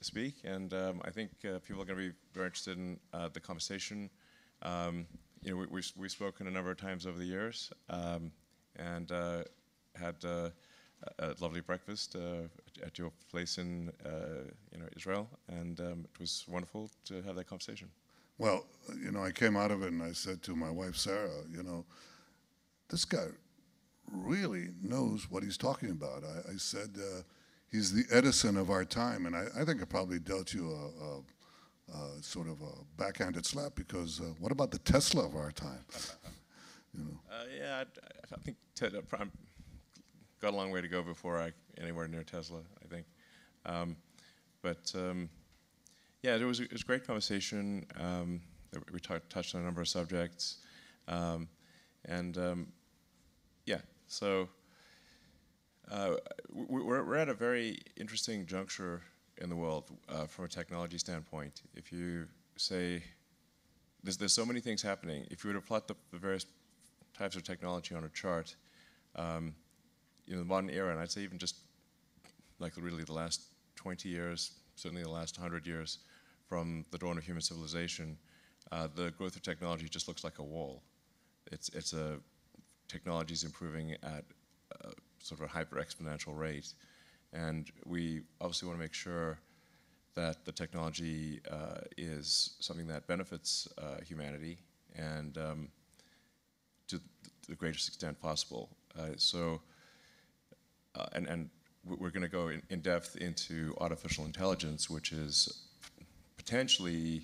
speak, and I think people are going to be very interested in the conversation. We've spoken a number of times over the years, and had a lovely breakfast at your place in Israel, and it was wonderful to have that conversation. Well, I came out of it and I said to my wife, Sarah, this guy really knows what he's talking about. I said, he's the Edison of our time, and I think I probably dealt you a sort of a backhanded slap, because what about the Tesla of our time? Yeah, I think got a long way to go before I anywhere near Tesla, I think. Yeah, it was a great conversation. We touched on a number of subjects, yeah. So we're at a very interesting juncture in the world from a technology standpoint. If you say there's so many things happening, if you were to plot the various types of technology on a chart, the modern era, and I'd say even just like really the last 20 years, certainly the last 100 years from the dawn of human civilization, the growth of technology just looks like a wall. Technology is improving at sort of a hyper-exponential rate, and we obviously want to make sure that the technology is something that benefits humanity and to the greatest extent possible. And we're going to go in depth into artificial intelligence, which is potentially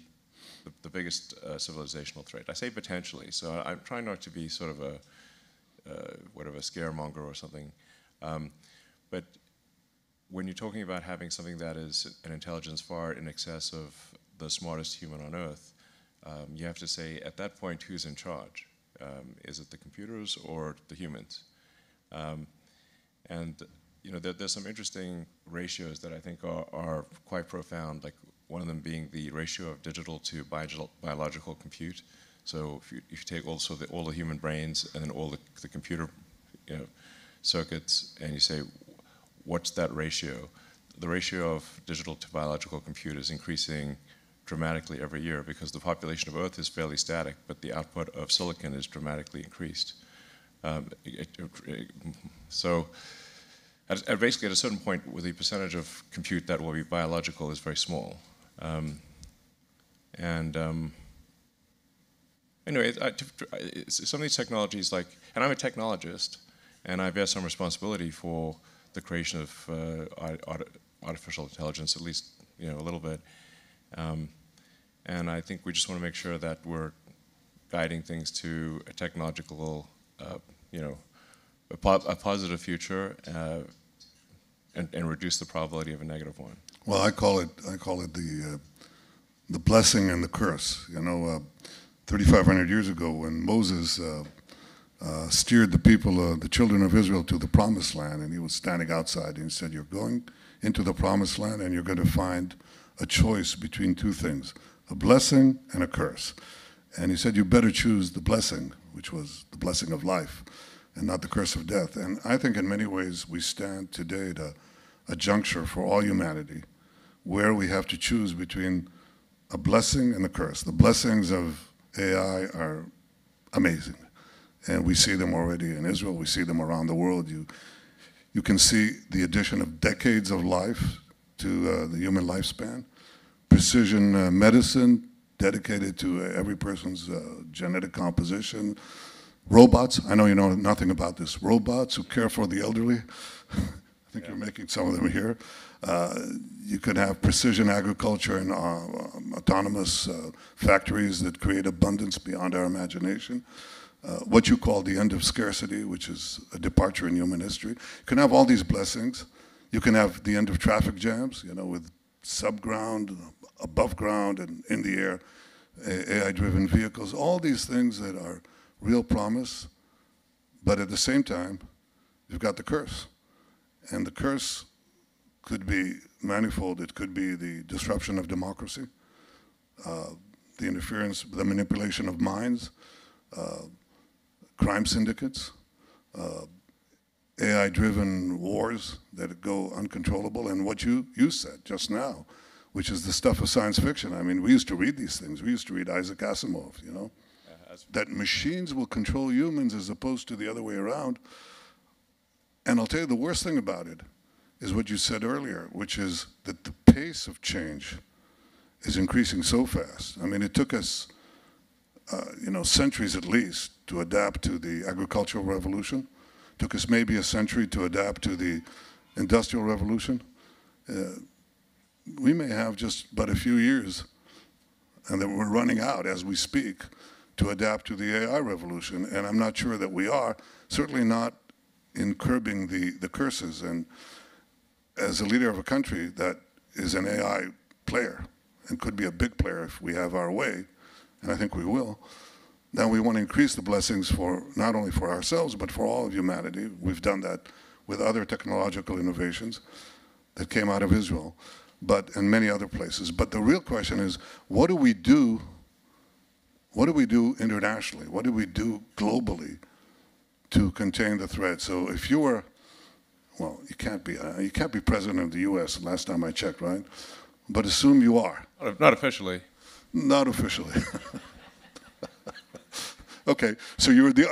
the biggest civilizational threat. I say potentially, so I'm trying not to be sort of a scaremonger or something. But when you're talking about having something that is an intelligence far in excess of the smartest human on Earth, you have to say, at that point, who's in charge? Is it the computers or the humans? There's some interesting ratios that I think are quite profound, like one of them being the ratio of digital to biological compute. So if you take also all the human brains and then all the computer circuits, and you say, what's that ratio? The ratio of digital to biological compute is increasing dramatically every year because the population of Earth is fairly static, but the output of silicon is dramatically increased. So basically at a certain point, with the percentage of compute that will be biological is very small. Anyway, some of these technologies, and I'm a technologist, and I bear some responsibility for the creation of artificial intelligence, at least a little bit. And I think we just want to make sure that we're guiding things to a technological, a positive future, and reduce the probability of a negative one. Well, I call it the blessing and the curse. 3,500 years ago, when Moses steered the people, the children of Israel, to the promised land, and he was standing outside, and he said, "You're going into the promised land, and you're going to find a choice between two things, a blessing and a curse." And he said, "You better choose the blessing," which was the blessing of life, and not the curse of death. And I think in many ways we stand today at a juncture for all humanity, where we have to choose between a blessing and a curse. The blessings of AI are amazing, and we see them already in Israel. We see them around the world. You can see the addition of decades of life to the human lifespan. Precision medicine dedicated to every person's genetic composition. Robots, I know you know nothing about this. Robots who care for the elderly. I think you're making some of them here. You could have precision agriculture and autonomous factories that create abundance beyond our imagination. What you call the end of scarcity, which is a departure in human history. You can have all these blessings. You can have the end of traffic jams, with subground, above ground, and in the air, AI-driven vehicles. All these things that are real promise, but at the same time, you've got the curse. And the curse could be manifold. It could be the disruption of democracy, the interference, the manipulation of minds, crime syndicates, AI-driven wars that go uncontrollable. And what you said just now which is the stuff of science fiction. I mean, we used to read these things. We used to read Isaac Asimov, you know, that machines will control humans as opposed to the other way around. And I'll tell you the worst thing about it is what you said earlier, which is that the pace of change is increasing so fast. I mean, it took us, you know, centuries at least to adapt to the agricultural revolution. It took us maybe a century to adapt to the industrial revolution. We may have just but a few years, and that we're running out as we speak, to adapt to the AI revolution. And I'm not sure that we are, certainly not in curbing the curses. And as a leader of a country that is an AI player, and could be a big player if we have our way, and I think we will, now we want to increase the blessings for not only for ourselves, but for all of humanity. We've done that with other technological innovations that came out of Israel, but in many other places. But the real question is, what do we do? What do we do internationally? What do we do globally to contain the threat? So if you were, well, you can't be president of the U.S. Last time I checked, right? But assume you are. Not officially. Not officially. Okay, so you're the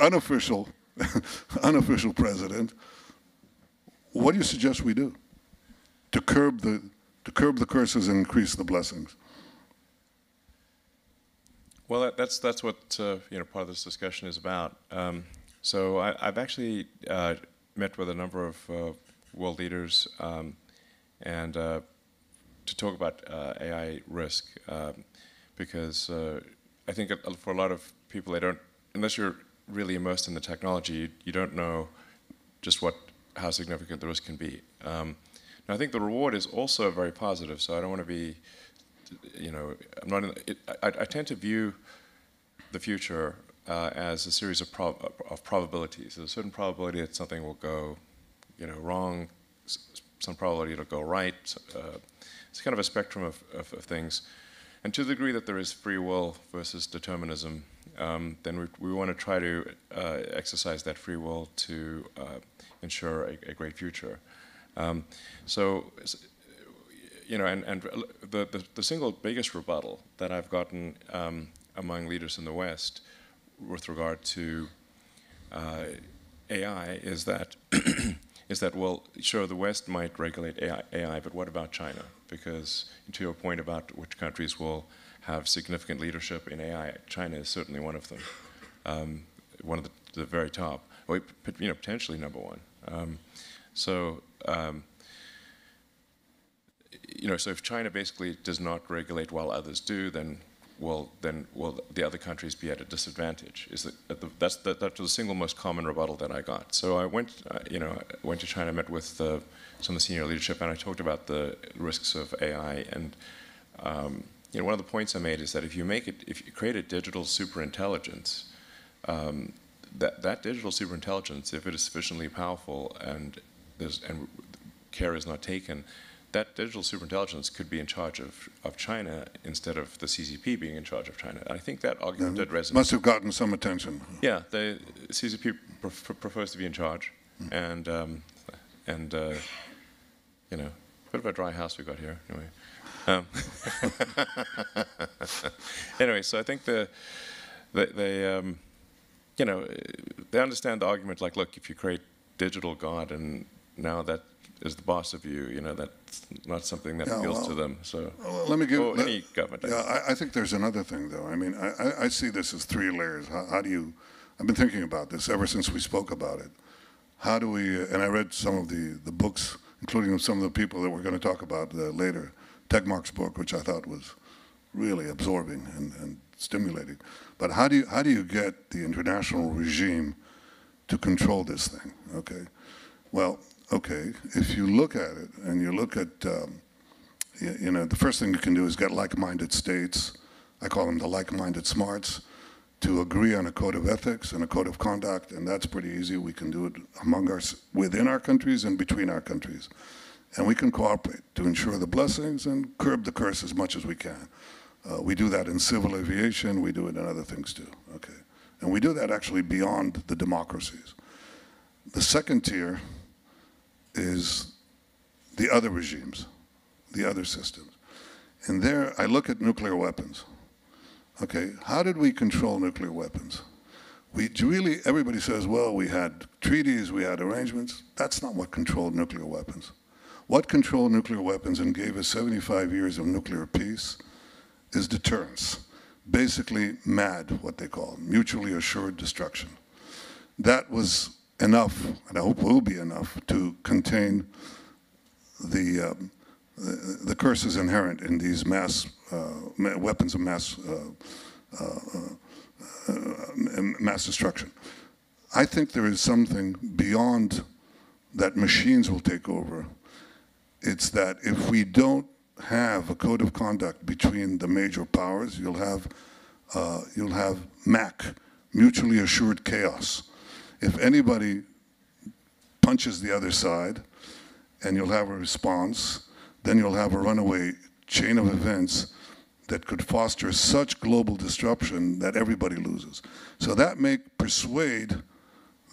unofficial president. What do you suggest we do to curb the curses and increase the blessings? Well, that's what you know, part of this discussion is about. So I've actually met with a number of world leaders and to talk about AI risk, because I think for a lot of people, they don't, unless you're really immersed in the technology, you don't know just how significant the risk can be. Now, I think the reward is also very positive, so I don't want to be, you know, I'm not in it, I tend to view the future as a series of probabilities. There's a certain probability that something will go, you know, wrong, some probability it'll go right. It's kind of a spectrum of things. And to the degree that there is free will versus determinism, then we want to try to exercise that free will to ensure a great future. So, you know, and the single biggest rebuttal that I've gotten among leaders in the West with regard to AI is that well, sure, the West might regulate AI, but what about China? Because to your point about which countries will have significant leadership in AI, China is certainly one of them, one of the very top, or, you know, potentially number one. You know, so if China basically does not regulate while others do, then will the other countries be at a disadvantage? That's the single most common rebuttal that I got. So I went, you know, went to China, met with some of the senior leadership, and I talked about the risks of AI. And you know, one of the points I made is that if you create a digital superintelligence, that digital superintelligence, if it is sufficiently powerful and care is not taken, that digital superintelligence could be in charge of China instead of the CCP being in charge of China. I think that argument did resonate. Must have gotten some attention. Yeah, the CCP prefers to be in charge, and you know, a bit of a dry house we got here. Anyway, anyway, so I think they you know, they understand the argument. Like, look, if you create digital God and now that is the boss of you, you know, that's not something that appeals to them. So, let me give any government. Yeah, I think there's another thing, though. I mean, I see this as three layers. How do you? I've been thinking about this ever since we spoke about it. How do we? And I read some of the books, including some of the people that we're going to talk about later. Tegmark's book, which I thought was really absorbing and stimulating. But how do you get the international regime to control this thing? Okay, well. Okay, if you look at it and you look at, you know, the first thing you can do is get like-minded states, I call them the like-minded smarts, to agree on a code of ethics and a code of conduct, and that's pretty easy. We can do it within our countries and between our countries. And we can cooperate to ensure the blessings and curb the curse as much as we can. We do that in civil aviation, we do it in other things too, okay? And we do that actually beyond the democracies. The second tier is the other regimes, the other systems. And there, I look at nuclear weapons. Okay, how did we control nuclear weapons? Everybody says, well, we had treaties, we had arrangements. That's not what controlled nuclear weapons. What controlled nuclear weapons and gave us 75 years of nuclear peace is deterrence. Basically, MAD, what they call, mutually assured destruction. That was enough, and I hope will be enough, to contain the curses inherent in these weapons of mass destruction. I think there is something beyond that machines will take over. It's that if we don't have a code of conduct between the major powers, you'll have MAC, mutually assured chaos. If anybody punches the other side, and you'll have a response, then you'll have a runaway chain of events that could foster such global disruption that everybody loses. So that may persuade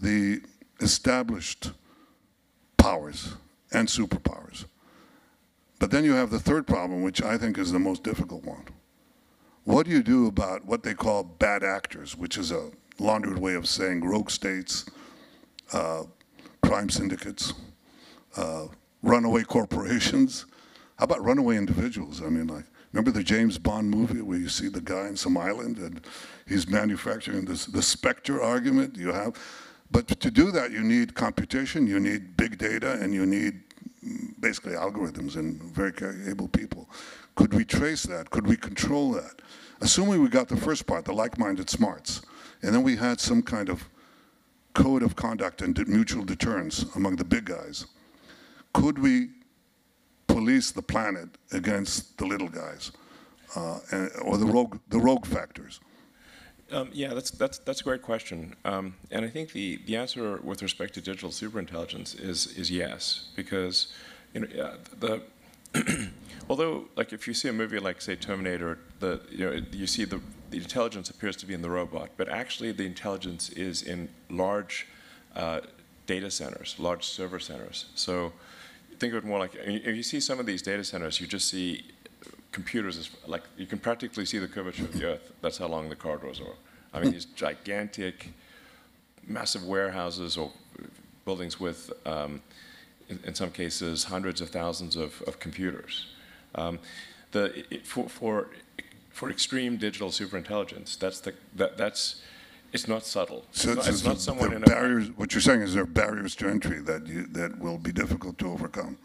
the established powers and superpowers. But then you have the third problem, which I think is the most difficult one. What do you do about what they call bad actors, which is a laundered way of saying rogue states, crime syndicates, runaway corporations? How about runaway individuals? I mean, like, remember the James Bond movie where you see the guy in some island and he's manufacturing the Spectre argument you have? But to do that, you need computation, you need big data, and you need basically algorithms and very able people. Could we trace that? Could we control that? Assuming we got the first part, the like-minded smarts, and then we had some kind of code of conduct and mutual deterrence among the big guys, could we police the planet against the little guys or the rogue factors? Yeah, that's a great question, and I think the answer with respect to digital superintelligence is yes, because although, like, if you see a movie like, say, Terminator, you see the intelligence appears to be in the robot, but actually the intelligence is in large data centers, large server centers. So think of it more like, if you see some of these data centers, you just see computers, like, you can practically see the curvature of the Earth. That's how long the corridors are. I mean, these gigantic, massive warehouses or buildings with, in some cases, hundreds of thousands of computers. For extreme digital superintelligence, it's not subtle. So it's not someone in barriers. What you're saying is there are barriers to entry that will be difficult to overcome.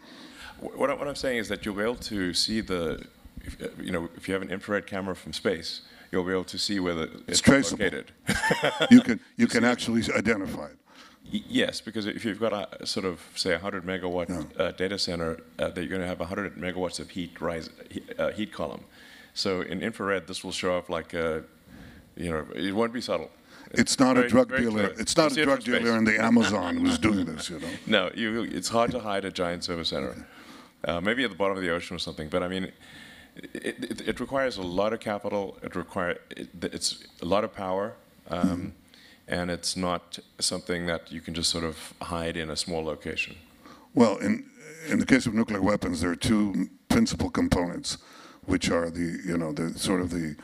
What I'm saying is that you'll be able to see if you have an infrared camera from space, you'll be able to see where it's traceable. Located. you can actually identify it. Yes, because if you've got a sort of, say, 100 megawatt data center, that you're going to have 100 megawatts of heat column. So in infrared, this will show up like it won't be subtle. It's not a drug dealer. It's not a drug dealer in the Amazon who's doing this, No, it's hard to hide a giant service center. Maybe at the bottom of the ocean or something. But I mean, it requires a lot of capital. It's a lot of power, and it's not something that you can just sort of hide in a small location. Well, in the case of nuclear weapons, there are two principal components, which are the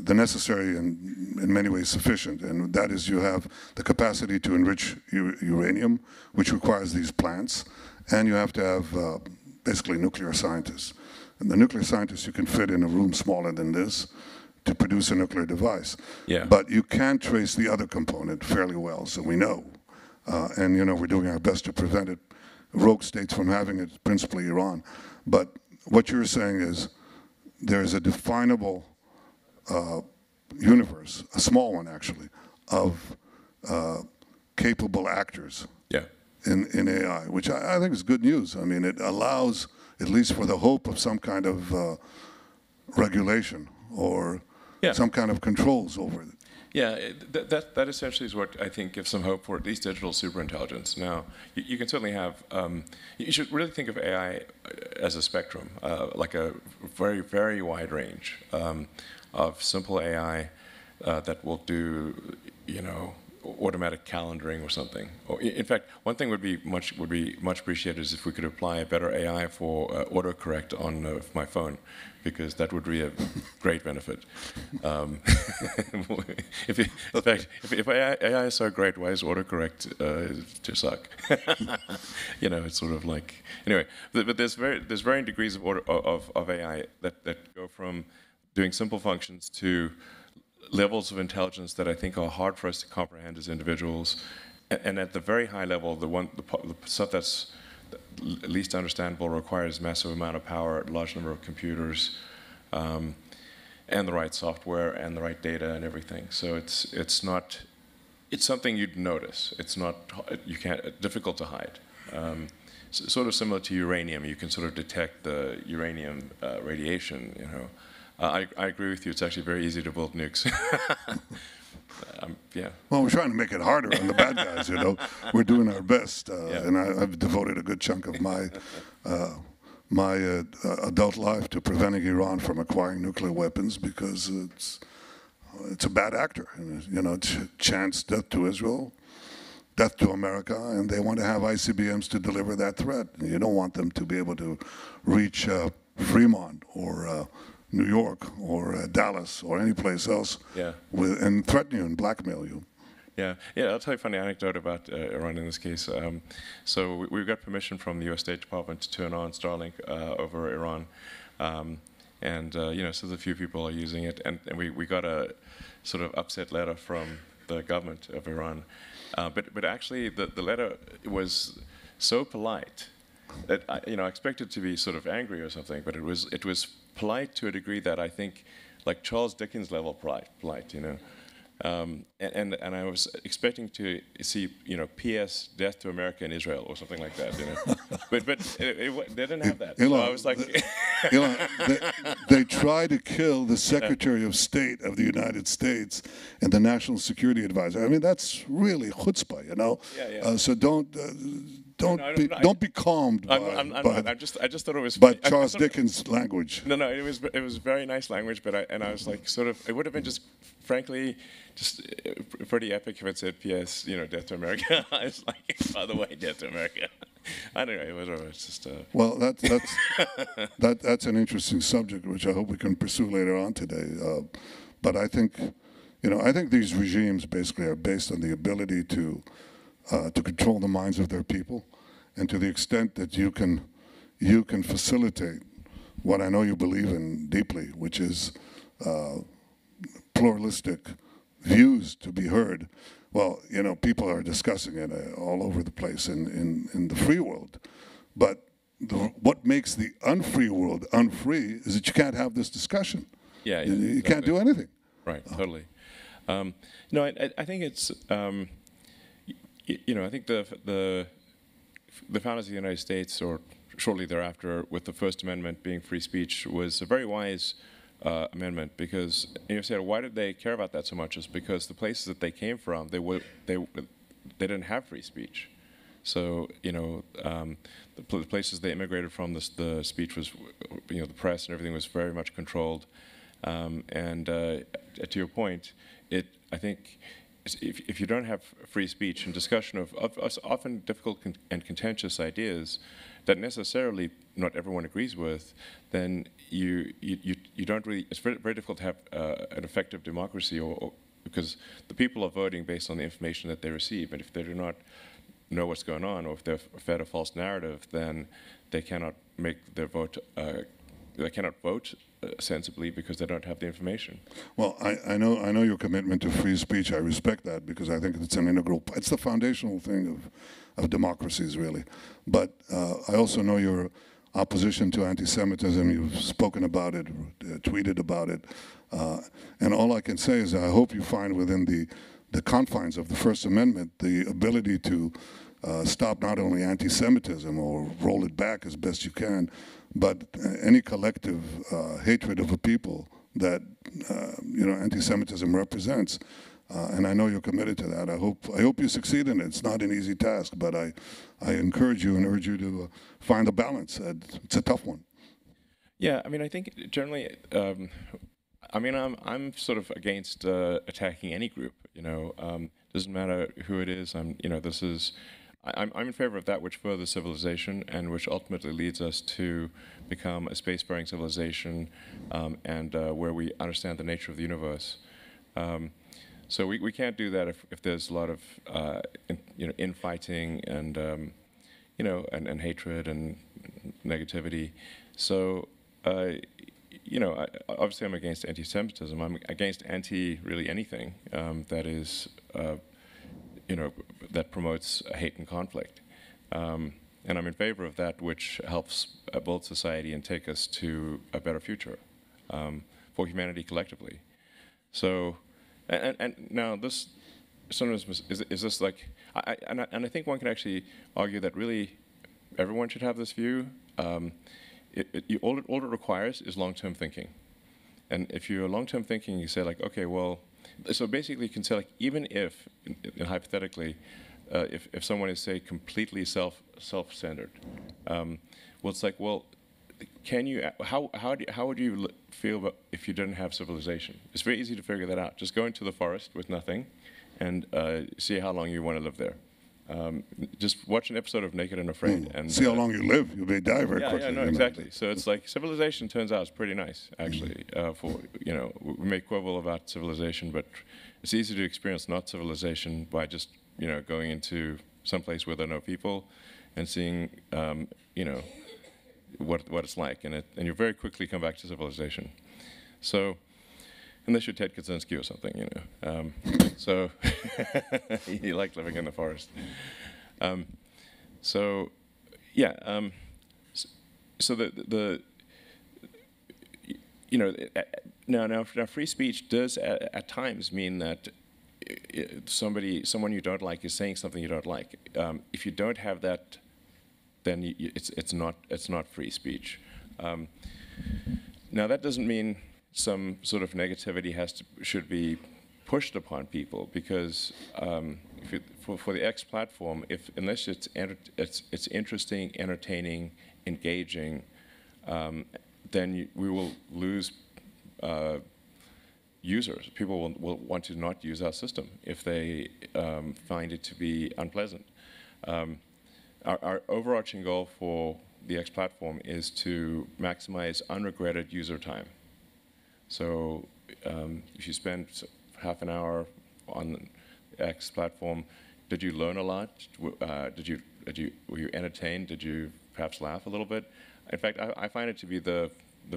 necessary and in many ways sufficient, and that is you have the capacity to enrich uranium, which requires these plants, and you have to have basically nuclear scientists. And the nuclear scientists you can fit in a room smaller than this to produce a nuclear device. Yeah. But you can trace the other component fairly well, so we know. And we're doing our best to prevent it, rogue states from having it, principally Iran. But what you're saying is there's a definable universe, a small one actually, of capable actors in AI, which I think is good news. I mean, it allows, at least for the hope of some kind of regulation or some kind of controls over it. Yeah, that essentially is what I think gives some hope for at least digital superintelligence. Now, you can certainly have, you should really think of AI as a spectrum, like a very, very wide range of simple AI that will do, automatic calendaring or something. Or in fact, one thing would be much appreciated is if we could apply a better AI for autocorrect on my phone, because that would be a great benefit. If AI is so great, why is autocorrect to suck? You know, it's sort of like, anyway. But there's varying degrees of AI that go from doing simple functions to levels of intelligence that I think are hard for us to comprehend as individuals. And at the very high level, the stuff that's least understandable requires massive amount of power, a large number of computers, and the right software and the right data and everything. So it's something you'd notice. It's not, difficult to hide. Sort of similar to uranium, you can sort of detect the uranium radiation, you know. I agree with you. It's actually very easy to build nukes. Yeah. Well, we're trying to make it harder on the bad guys, you know. We're doing our best, and I've devoted a good chunk of my adult life to preventing Iran from acquiring nuclear weapons, because it's a bad actor. You know, it's chance death to Israel, death to America, and they want to have ICBMs to deliver that threat. You don't want them to be able to reach Fremont or New York or Dallas or any place else, and threaten you and blackmail you. Yeah, I'll tell you a funny anecdote about Iran in this case. So we got permission from the U.S. State Department to turn on Starlink over Iran, and you know, so a few people are using it, and we got a sort of upset letter from the government of Iran, but actually the letter was so polite that I expected to be sort of angry or something, but it was polite to a degree that I think, like Charles Dickens level polite, you know. And I was expecting to see, you know, P.S. Death to America and Israel or something like that, you know. but they didn't have that. Elon, so I was like, Elon, they tried to kill the Secretary of State of the United States and the National Security Advisor. I mean, that's really chutzpah, you know. So don't be calmed I just thought it was by Charles Dickens language. No, it was very nice language, but I was like, sort of, it would have been just, frankly, just pretty epic if it said, P.S., you know, death to America. I was like, by the way, death to America. I don't know, whatever. It's just. Well, that's an interesting subject, which I hope we can pursue later on today. But I think, you know, these regimes basically are based on the ability to control the minds of their people, and to the extent that you can facilitate what I know you believe in deeply, which is pluralistic views to be heard. Well, you know, people are discussing it all over the place in the free world, but what makes the unfree world unfree is that you can't have this discussion. Yeah, you exactly. can't do anything. Right, totally. No, I think it's. You know, I think the founders of the United States, or shortly thereafter, with the First Amendment being free speech, was a very wise amendment, because you said, why did they care about that so much? Is because the places that they came from, they didn't have free speech. So you know, the places they immigrated from, the speech was, you know, the press and everything was very much controlled. And to your point, I think. If you don't have free speech and discussion of often difficult and contentious ideas that necessarily not everyone agrees with, then you don't really. It's very, very difficult to have an effective democracy, or because the people are voting based on the information that they receive, and if they do not know what's going on, or if they're fed a false narrative, then they cannot make their vote. They cannot vote sensibly because they don't have the information. Well, I know your commitment to free speech. I respect that, because I think it's an integral. It's the foundational thing of democracies, really. But I also know your opposition to anti-Semitism. You've spoken about it, tweeted about it, and all I can say is I hope you find within the confines of the First Amendment the ability to stop not only anti-Semitism or roll it back as best you can, but any collective hatred of a people that you know, anti-Semitism represents. And I know you're committed to that. I hope you succeed in it. It's not an easy task, but I encourage you and urge you to find the balance. It's a tough one. Yeah, I mean, I think generally, I mean, I'm sort of against attacking any group. You know, Doesn't matter who it is. I'm in favor of that which furthers civilization and which ultimately leads us to become a spacefaring civilization, and where we understand the nature of the universe. So we can't do that if there's a lot of infighting and and hatred and negativity. So obviously I'm against anti-Semitism. I'm against really anything that is that promotes hate and conflict. And I'm in favor of that which helps build society and take us to a better future for humanity collectively. So, and now this sometimes is this like, I think one can actually argue that really everyone should have this view. All it requires is long-term thinking. And if you're long-term thinking, you say like, okay, well, so basically you can say like, even if, hypothetically, if someone is, say, completely self-centered, well, it's like, well, how would you feel if you didn't have civilization? It's very easy to figure that out. Just go into the forest with nothing and see how long you want to live there. Just watch an episode of Naked and Afraid. And see how long you live. You may die very quickly. Yeah, no, exactly. So it's like civilization turns out is pretty nice, actually. We may quibble about civilization, but it's easy to experience not civilization by just going into some place where there are no people and seeing what it's like, and you very quickly come back to civilization. So. Unless you're Ted Kaczynski or something, So you like living in the forest. So yeah. So now free speech does at times mean that someone you don't like is saying something you don't like. If you don't have that, then it's not free speech. Now that doesn't mean some sort of negativity should be pushed upon people, because for the X platform, unless it's interesting, entertaining, engaging, then we will lose users. People will want to not use our system if they find it to be unpleasant. Our overarching goal for the X platform is to maximize unregretted user time. So if you spend half an hour on the X platform, did you learn a lot? Were you entertained? Did you perhaps laugh a little bit? In fact, I find it to be the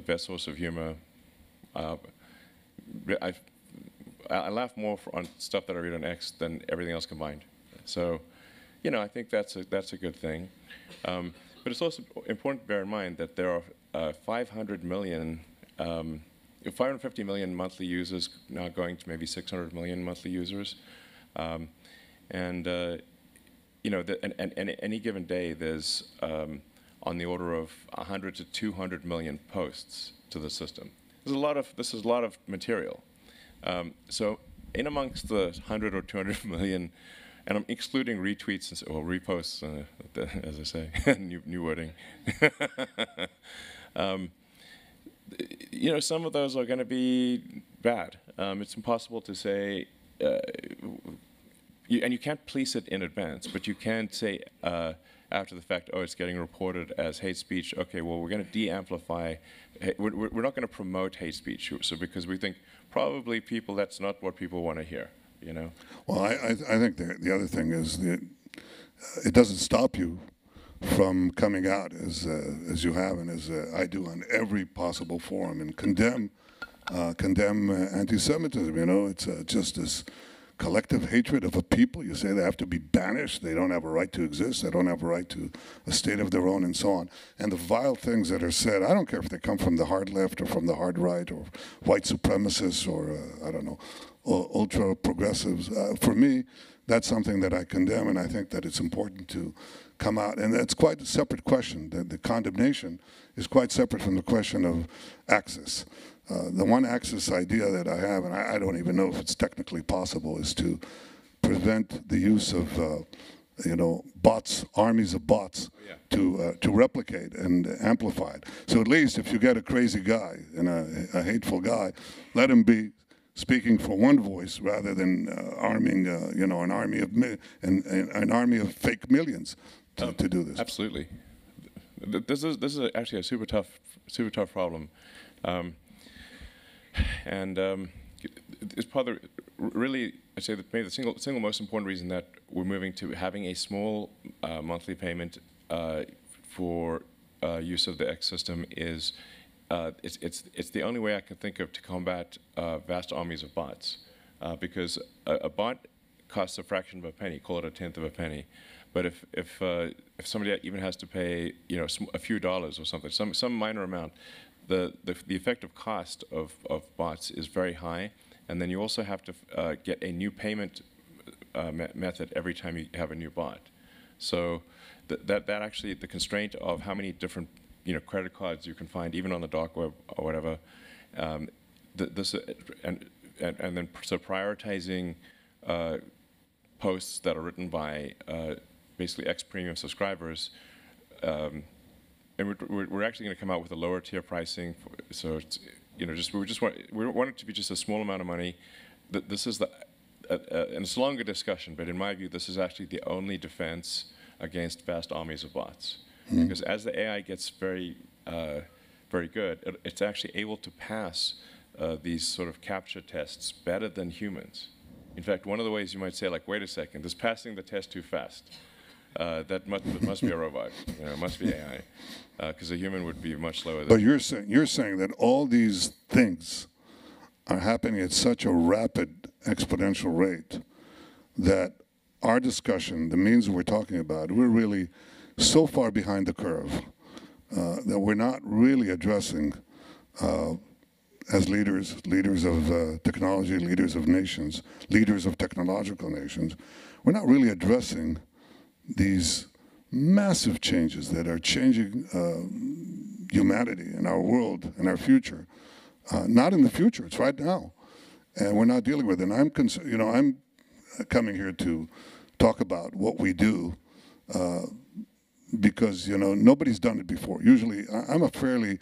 best source of humor. I laugh more on stuff that I read on X than everything else combined. So, I think that's a good thing. But it's also important to bear in mind that there are 550 million monthly users, now going to maybe 600 million monthly users, and any given day there's on the order of 100 to 200 million posts to the system. This is a lot of material. So in amongst the 100 or 200 million, and I'm excluding retweets or reposts, as I say, new wording. Some of those are going to be bad. It's impossible to say, and you can't police it in advance, but you can say after the fact, oh, it's getting reported as hate speech. Okay, well, we're going to de-amplify. We're not going to promote hate speech, so because we think probably that's not what people want to hear. Well, I think the other thing is that it doesn't stop you from coming out as you have and as I do on every possible forum and condemn anti-Semitism. It's just this collective hatred of a people. You say they have to be banished. They don't have a right to exist. They don't have a right to a state of their own, and so on. And the vile things that are said, I don't care if they come from the hard left or from the hard right or white supremacists or I don't know, ultra progressives. For me, that's something that I condemn, and I think that it's important to come out. And that's quite a separate question. The condemnation is quite separate from the question of access. The one access idea that I have, and I don't even know if it's technically possible, is to prevent the use of bots, armies of bots, to replicate and amplify it. So at least if you get a crazy guy and a hateful guy, let him be speaking for one voice rather than arming, an army of an army of fake millions to do this. Absolutely. This is actually a super tough problem, and it's part of really, I'd say that maybe the single most important reason that we're moving to having a small monthly payment for use of the X system is it's the only way I can think of to combat vast armies of bots, because a bot costs a fraction of a penny, call it a tenth of a penny. But if somebody even has to pay a few dollars or something, some minor amount, the effective cost of bots is very high, and then you also have to get a new payment method every time you have a new bot. So that actually, the constraint of how many different credit cards you can find even on the dark web or whatever, and then prioritizing posts that are written by basically X-Premium subscribers, and we're actually going to come out with a lower tier pricing. So it's, we want it to be just a small amount of money. This is and it's a longer discussion, but in my view, this is actually the only defense against vast armies of bots. Mm-hmm. Because as the AI gets very good, it's actually able to pass these sort of captcha tests better than humans. In fact, one of the ways you might say, like, wait a second, this passing the test too fast. That must be a robot. It must be AI, because a human would be much slower. But you're saying that all these things are happening at such a rapid exponential rate that our discussion, the means we're talking about, we're really so far behind the curve that we're not really addressing as leaders of technology, leaders of nations, leaders of technological nations, we're not really addressing these massive changes that are changing humanity and our world and our future. Not in the future, it's right now. And we're not dealing with it. And I'm coming here to talk about what we do because, nobody's done it before. Usually, I'm a fairly,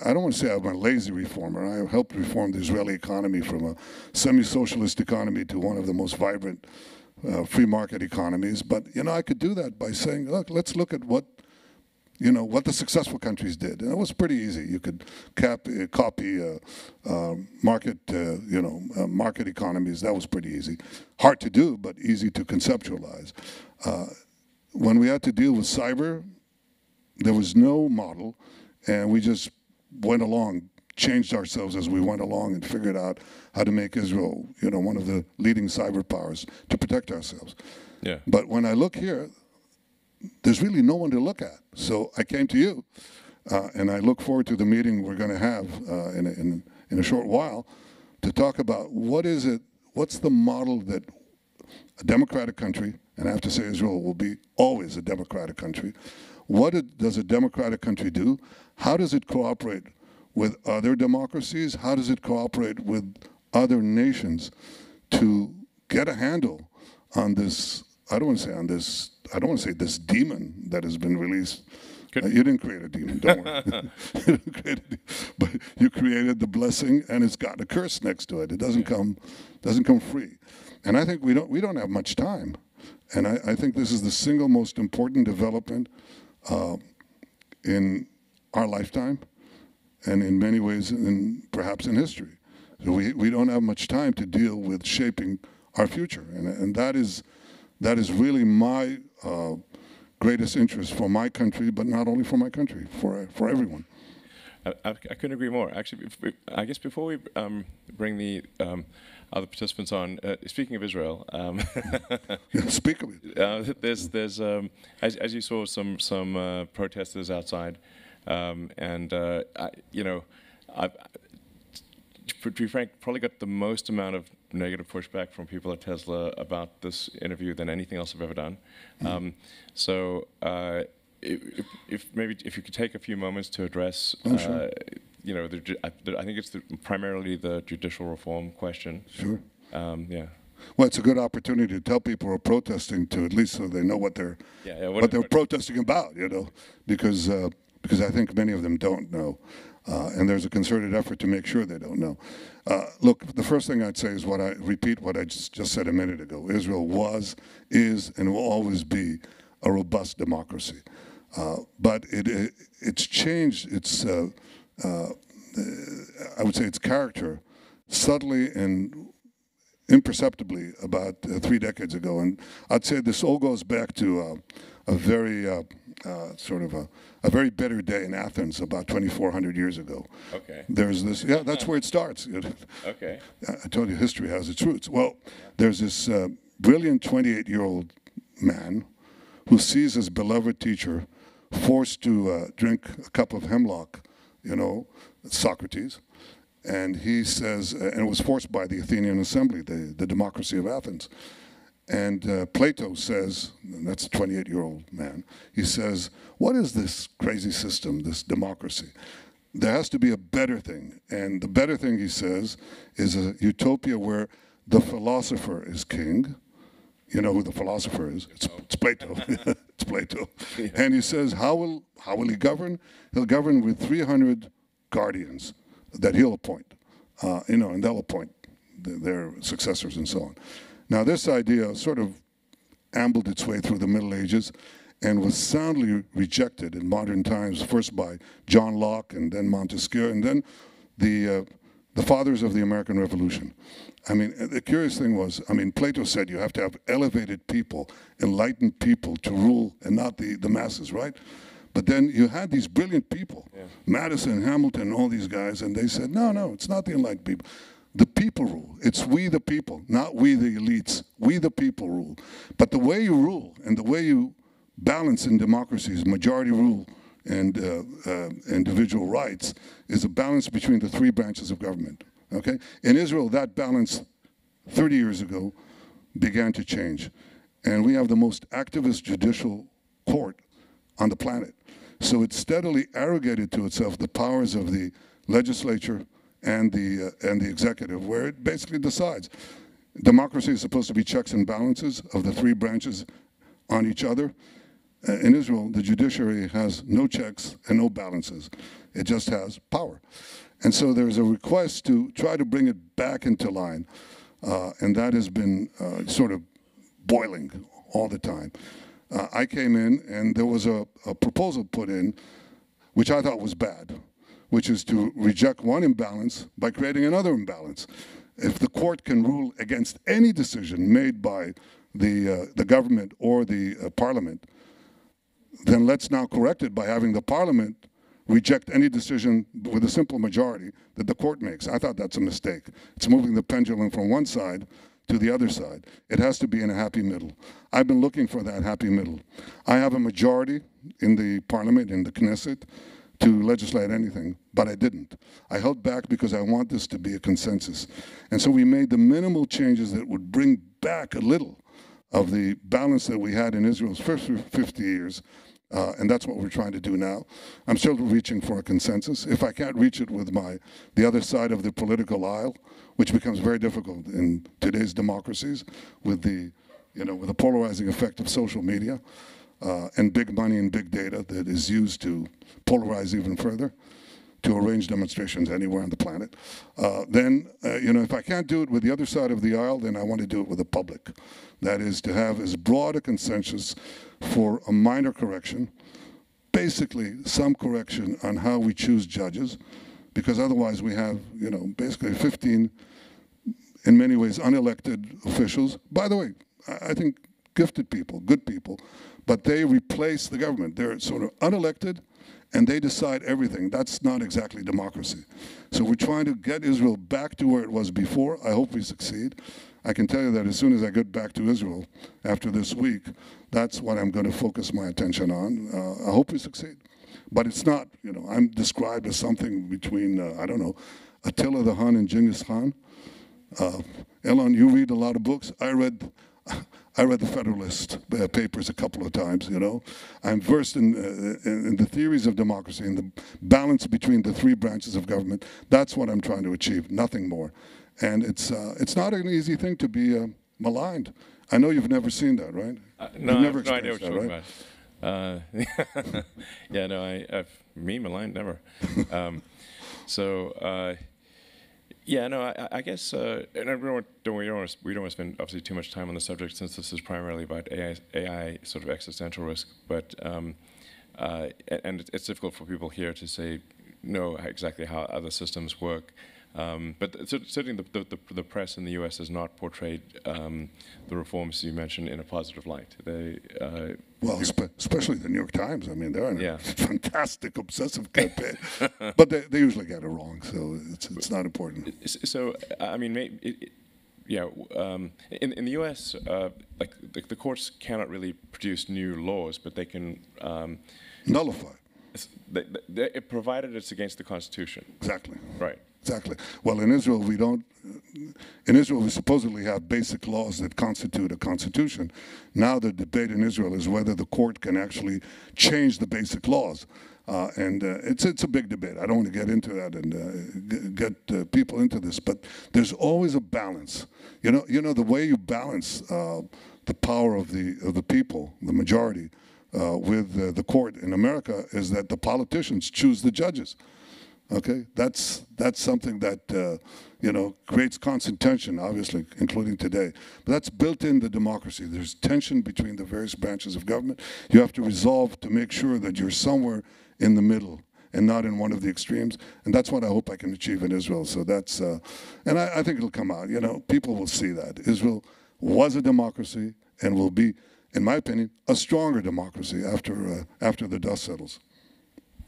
I don't want to say I'm a lazy reformer. I helped reform the Israeli economy from a semi-socialist economy to one of the most vibrant free market economies. But, I could do that by saying, look, let's look at what the successful countries did. And it was pretty easy. You could copy market economies. That was pretty easy. Hard to do, but easy to conceptualize. When we had to deal with cyber, there was no model, and we just went along, changed ourselves as we went along, and figured out how to make Israel, one of the leading cyber powers to protect ourselves. Yeah. But when I look here, there's really no one to look at. So I came to you, and I look forward to the meeting we're going to have in a short while to talk about what's the model that a democratic country, and I have to say Israel will be always a democratic country, does a democratic country do? How does it cooperate with other democracies? How does it cooperate with other nations to get a handle on this, I don't want to say this demon that has been released. You didn't create a demon, don't worry. You didn't create but you created the blessing, and it's got a curse next to it. It doesn't come free. And I think we don't have much time. And I think this is the single most important development in our lifetime, and in many ways, perhaps in history. So we don't have much time to deal with shaping our future, and that is really my greatest interest for my country, but not only for my country, for everyone. I couldn't agree more. Actually, I guess before we bring the other participants on, speaking of Israel, speak of it. There's as you saw some protesters outside, and I've, to be frank, probably got the most amount of negative pushback from people at Tesla about this interview than anything else I've ever done. Mm-hmm. So if you could take a few moments to address, sure. I think it's primarily the judicial reform question. Sure. Yeah. Well, it's a good opportunity to tell people who are protesting to at least so they know what they're protesting about, because I think many of them don't know. And there's a concerted effort to make sure they don't know. Look, the first thing I'd say is repeat what I just said a minute ago. Israel was, is, and will always be a robust democracy. But it's changed its, I would say, its character subtly and imperceptibly about 3 decades ago. And I'd say this all goes back to a very sort of a very bitter day in Athens about 2,400 years ago. Okay. There's this, yeah, that's where it starts. Okay. I told you history has its roots. Well, there's this brilliant 28-year-old man who sees his beloved teacher forced to drink a cup of hemlock, Socrates. And he says, and it was forced by the Athenian Assembly, the democracy of Athens. And Plato says, and that's a 28-year-old man, he says, what is this crazy system, this democracy? There has to be a better thing. And the better thing, he says, is a utopia where the philosopher is king. You know who the philosopher is? It's Plato. It's Plato. Yeah. And he says, how will he govern? He'll govern with 300 guardians that he'll appoint, and they'll appoint their successors and so on. Now, this idea sort of ambled its way through the Middle Ages and was soundly rejected in modern times, first by John Locke and then Montesquieu, and then the fathers of the American Revolution. I mean, the curious thing was, Plato said you have to have elevated people, enlightened people to rule and not the masses, right? But then you had these brilliant people, Madison, Hamilton, all these guys, and they said, no, it's not the enlightened people. The people rule. It's we the people, not we the elites. We the people rule. But the way you rule and the way you balance in democracies, majority rule and individual rights, is a balance between the 3 branches of government. Okay? In Israel, that balance 30 years ago began to change. And we have the most activist judicial court on the planet. So it steadily arrogated to itself the powers of the legislature and the executive, where it basically decides. Democracy is supposed to be checks and balances of the 3 branches on each other. In Israel, the judiciary has no checks and no balances. It just has power. And so there's a request to try to bring it back into line, and that has been sort of boiling all the time. I came in, and there was a proposal put in, which I thought was bad, which is to reject one imbalance by creating another imbalance. If the court can rule against any decision made by the government or the parliament, then let's now correct it by having the parliament reject any decision with a simple majority that the court makes. I thought that's a mistake. It's moving the pendulum from one side to the other side. It has to be in a happy middle. I've been looking for that happy middle. I have a majority in the parliament, in the Knesset, to legislate anything, but I didn't. I held back because I want this to be a consensus. And so we made the minimal changes that would bring back a little of the balance that we had in Israel's first 50 years, and that's what we're trying to do now. I'm still reaching for a consensus. If I can't reach it with the other side of the political aisle, which becomes very difficult in today's democracies with the polarizing effect of social media, and big money and big data that is used to polarize even further, to arrange demonstrations anywhere on the planet. Then, if I can't do it with the other side of the aisle, then I want to do it with the public. That is to have as broad a consensus for a minor correction, basically some correction on how we choose judges, because otherwise we have, basically 15, in many ways, unelected officials. By the way, I think gifted people, good people, but they replace the government. They're sort of unelected, and they decide everything. That's not exactly democracy. So we're trying to get Israel back to where it was before. I hope we succeed. I can tell you that as soon as I get back to Israel after this week, that's what I'm going to focus my attention on. I hope we succeed. But it's not, I'm described as something between, Attila the Hun and Genghis Khan. Elon, you read a lot of books. I read the Federalist papers a couple of times, I'm versed in the theories of democracy and the balance between the 3 branches of government. That's what I'm trying to achieve, nothing more. And it's not an easy thing to be maligned. I know you've never seen that, right? No, you've never I know what you're right? talking about. Me maligned, never. So yeah, no, I guess, and we don't want to spend obviously too much time on the subject since this is primarily about AI sort of existential risk. But and it's difficult for people here to say know exactly how other systems work. But certainly the press in the U.S. has not portrayed the reforms you mentioned in a positive light. They well, especially the New York Times. I mean, they're on Yeah. a fantastic obsessive campaign, but they usually get it wrong, so it's not important. So I mean, yeah. In the U.S., like the courts cannot really produce new laws, but they can Nullify. Provided it's against the Constitution. Exactly. Right. Exactly. Well, in Israel, we don't. In Israel, we supposedly have basic laws that constitute a constitution. Now the debate in Israel is whether the court can actually change the basic laws. And it's a big debate. I don't want to get into that and get people into this, but there's always a balance. You know the way you balance the power of the people, the majority, with the court in America is that the politicians choose the judges. Okay, that's something that creates constant tension, obviously, including today. But that's built into democracy. There's tension between the various branches of government. You have to resolve to make sure that you're somewhere in the middle and not in one of the extremes. And that's what I hope I can achieve in Israel. So that's, and I think it'll come out. People will see that Israel was a democracy and will be, in my opinion, a stronger democracy after the dust settles.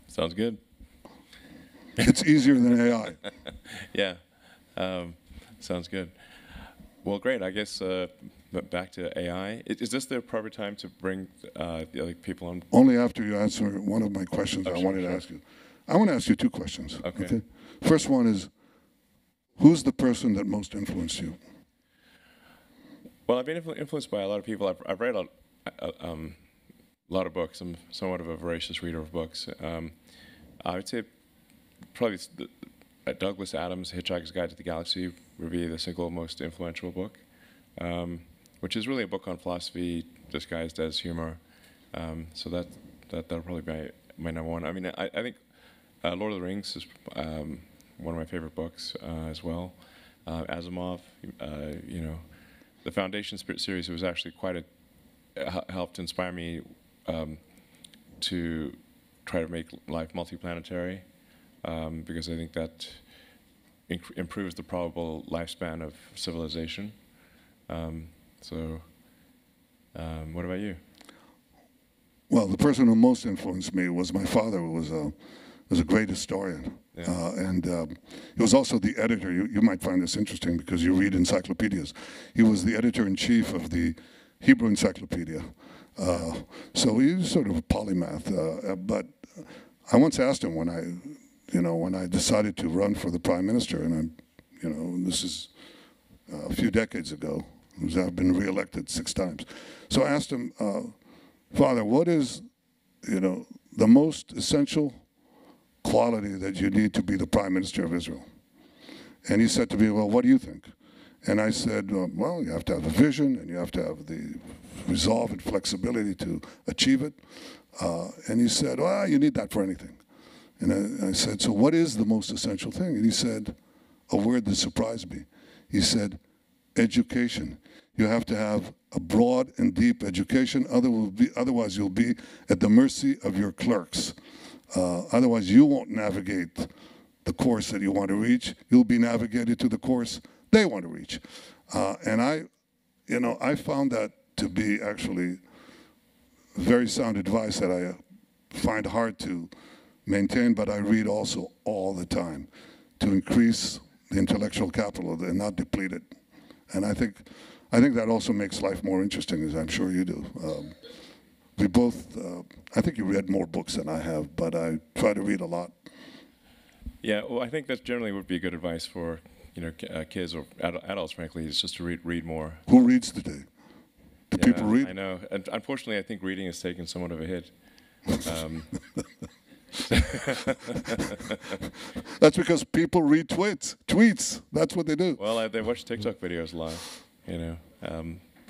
Sounds good. It's easier than AI. Yeah, sounds good. Well, great. I guess back to AI. Is this the proper time to bring the other people on? Only after you answer one of my questions I wanted to ask you. I want to ask you two questions. Okay. First one is, who's the person that most influenced you? Well, I've been influenced by a lot of people. I've read a lot of books. I'm somewhat of a voracious reader of books. I would say probably Douglas Adams' Hitchhiker's Guide to the Galaxy would be the single most influential book, which is really a book on philosophy disguised as humor. So that'll probably be my number one. I mean, I think Lord of the Rings is one of my favorite books as well. Asimov, the Foundation series was actually helped inspire me to try to make life multiplanetary. Because I think that improves the probable lifespan of civilization. What about you? Well, the person who most influenced me was my father, who was a great historian. Yeah. And he was also the editor. You might find this interesting because you read encyclopedias. He was the editor-in-chief of the Hebrew Encyclopedia. So he was sort of a polymath. But I once asked him when I decided to run for the prime minister, and this is a few decades ago, because I've been reelected 6 times. So I asked him, Father, what is, the most essential quality that you need to be the prime minister of Israel? And he said to me, well, what do you think? And I said, well, you have to have a vision, and you have to have the resolve and flexibility to achieve it. And he said, well, you need that for anything. And I said, so what is the most essential thing? And he said, a word that surprised me. He said, education. You have to have a broad and deep education, otherwise you'll be at the mercy of your clerks. Otherwise you won't navigate the course that you want to reach. You'll be navigated to the course they want to reach. And I found that to be actually very sound advice that I find hard to maintain, but I read also all the time to increase the intellectual capital and not deplete it. And I think that also makes life more interesting, as I'm sure you do. We both, I think you read more books than I have, but I try to read a lot. Yeah, well, I think that generally would be good advice for kids or adults, frankly, is just to read more. Who reads today? Do people read? I know. And unfortunately, I think reading has taken somewhat of a hit. That's because people read tweets. That's what they do. Well, they watch TikTok videos live,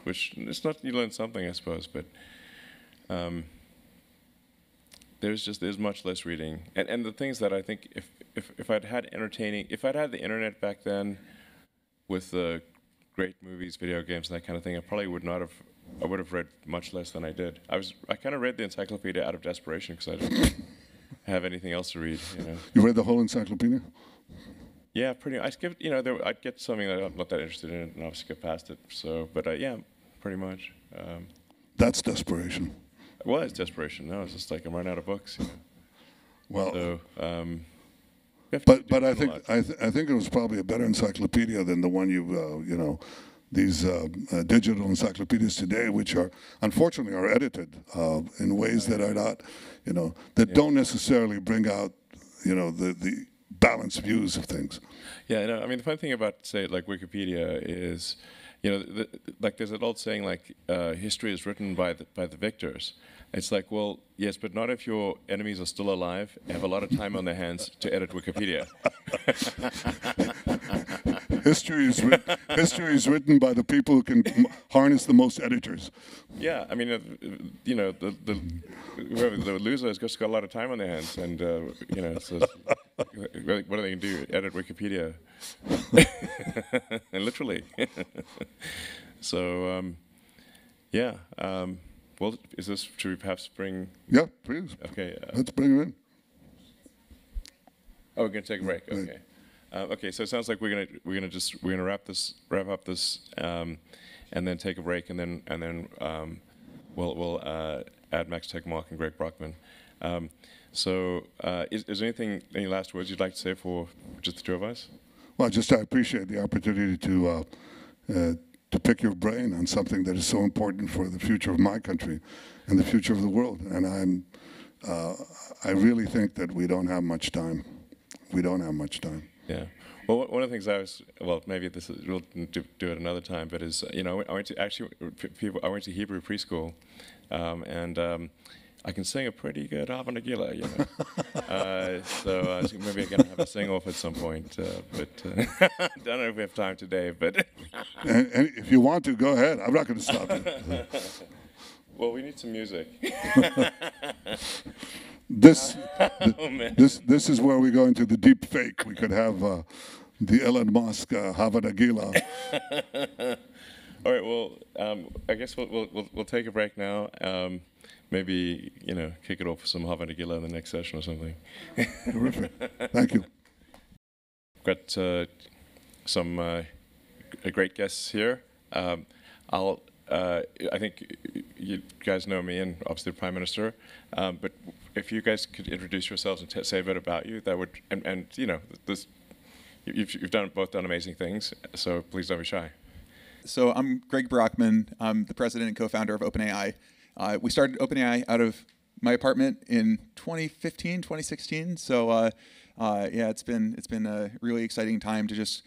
which it's not, you learn something, I suppose, but there's much less reading, and the things that I think if I'd had the internet back then, with the great movies, video games, and that kind of thing, I probably would not have. I would have read much less than I did. I kind of read the encyclopedia out of desperation because I didn't have anything else to read. You know. You read the whole encyclopedia? Yeah, pretty. I skipped. You know, I'd get something that I'm not that interested in, and I'll skip past it. So, but yeah, pretty much. That's desperation. Well, it's desperation. No, it's just like I'm running out of books. You know. Well, so, but I think it was probably a better encyclopedia than the one these digital encyclopedias today, which are unfortunately are edited in ways that are not, that don't necessarily bring out, the balanced views of things. Yeah, I mean, the fun thing about, say, like Wikipedia is, like there's an old saying like history is written by the victors. It's like, well, yes, but not if your enemies are still alive and have a lot of time on their hands to edit Wikipedia. History is written by the people who can harness the most editors. Yeah, I mean, whoever the loser has just got a lot of time on their hands, and so what are they going to do? Edit Wikipedia, literally. So, yeah. Well, should we perhaps bring? Yeah, please. Okay. Let's bring it in. Oh, we're going to take a break. Okay. Okay. So it sounds like we're gonna wrap up this, and then take a break, and then we'll add Max Tegmark and Greg Brockman. So is there any last words you'd like to say for just the two of us? Well, I appreciate the opportunity to pick your brain on something that is so important for the future of my country and the future of the world. And I really think that we don't have much time. We don't have much time. Yeah. Well, one of the things maybe we'll do it another time, but is, I went to Hebrew preschool, and I can sing a pretty good Hava Nagila, so maybe I'm going to have a sing-off at some point, but don't know if we have time today, but... and if you want to, go ahead. I'm not going to stop you. Well, we need some music. This is where we go into the deep fake. We could have the Elon Musk Hava Nagila. All right, well, I guess we'll take a break now. Maybe, kick it off with some Hava Nagila in the next session or something. Terrific. Thank you. Got some great guests here. I think you guys know me and obviously the Prime Minister, but if you guys could introduce yourselves and say a bit about you, that would, and you've both done amazing things, so please don't be shy. So I'm Greg Brockman. I'm the president and co-founder of OpenAI. We started OpenAI out of my apartment in 2015, 2016. So yeah, it's been a really exciting time to just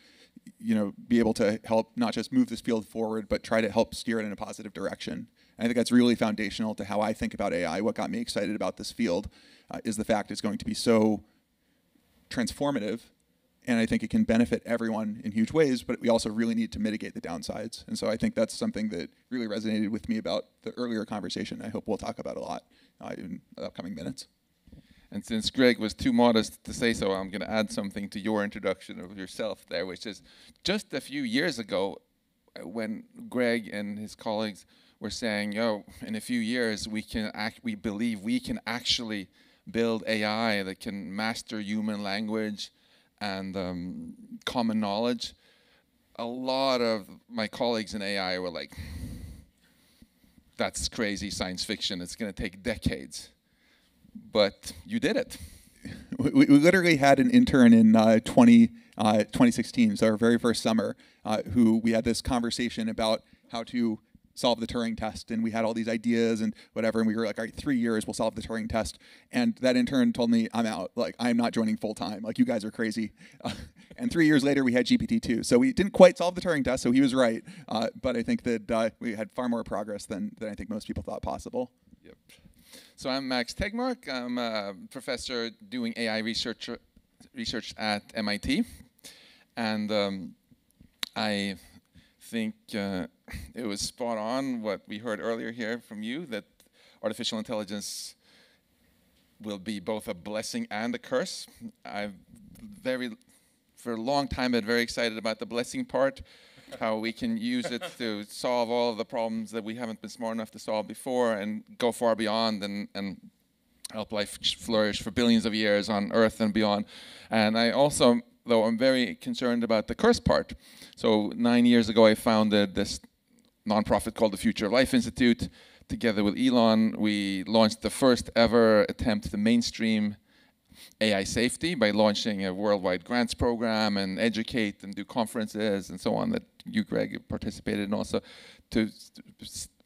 be able to help not just move this field forward, but try to help steer it in a positive direction. And I think that's really foundational to how I think about AI. What got me excited about this field is the fact it's going to be so transformative, and I think it can benefit everyone in huge ways, but we also really need to mitigate the downsides. And so I think that's something that really resonated with me about the earlier conversation. I hope we'll talk about a lot in the upcoming minutes. And since Greg was too modest to say so, I'm going to add something to your introduction of yourself there, which is just a few years ago when Greg and his colleagues were saying, in a few years we believe we can actually build AI that can master human language and common knowledge. A lot of my colleagues in AI were like, that's crazy science fiction. It's going to take decades. But you did it. We literally had an intern in 2016, so our very first summer, who we had this conversation about how to solve the Turing test, and we had all these ideas and whatever, and we were like, all right, 3 years, we'll solve the Turing test. And that intern told me, I'm out. Like, I'm not joining full time. Like, you guys are crazy. And 3 years later, we had GPT-2. So we didn't quite solve the Turing test, so he was right. But I think that we had far more progress than I think most people thought possible. Yep. So I'm Max Tegmark. I'm a professor doing AI research at MIT. And I think it was spot on what we heard earlier here from you, that artificial intelligence will be both a blessing and a curse. For a long time, been very excited about the blessing part, how we can use it to solve all of the problems that we haven't been smart enough to solve before and go far beyond and help life flourish for billions of years on Earth and beyond. And I also, though, I'm very concerned about the curse part. So 9 years ago, I founded this nonprofit called the Future of Life Institute. Together with Elon, we launched the first ever attempt to mainstream AI safety by launching a worldwide grants program and educate and do conferences and so on that you, Greg, participated in also to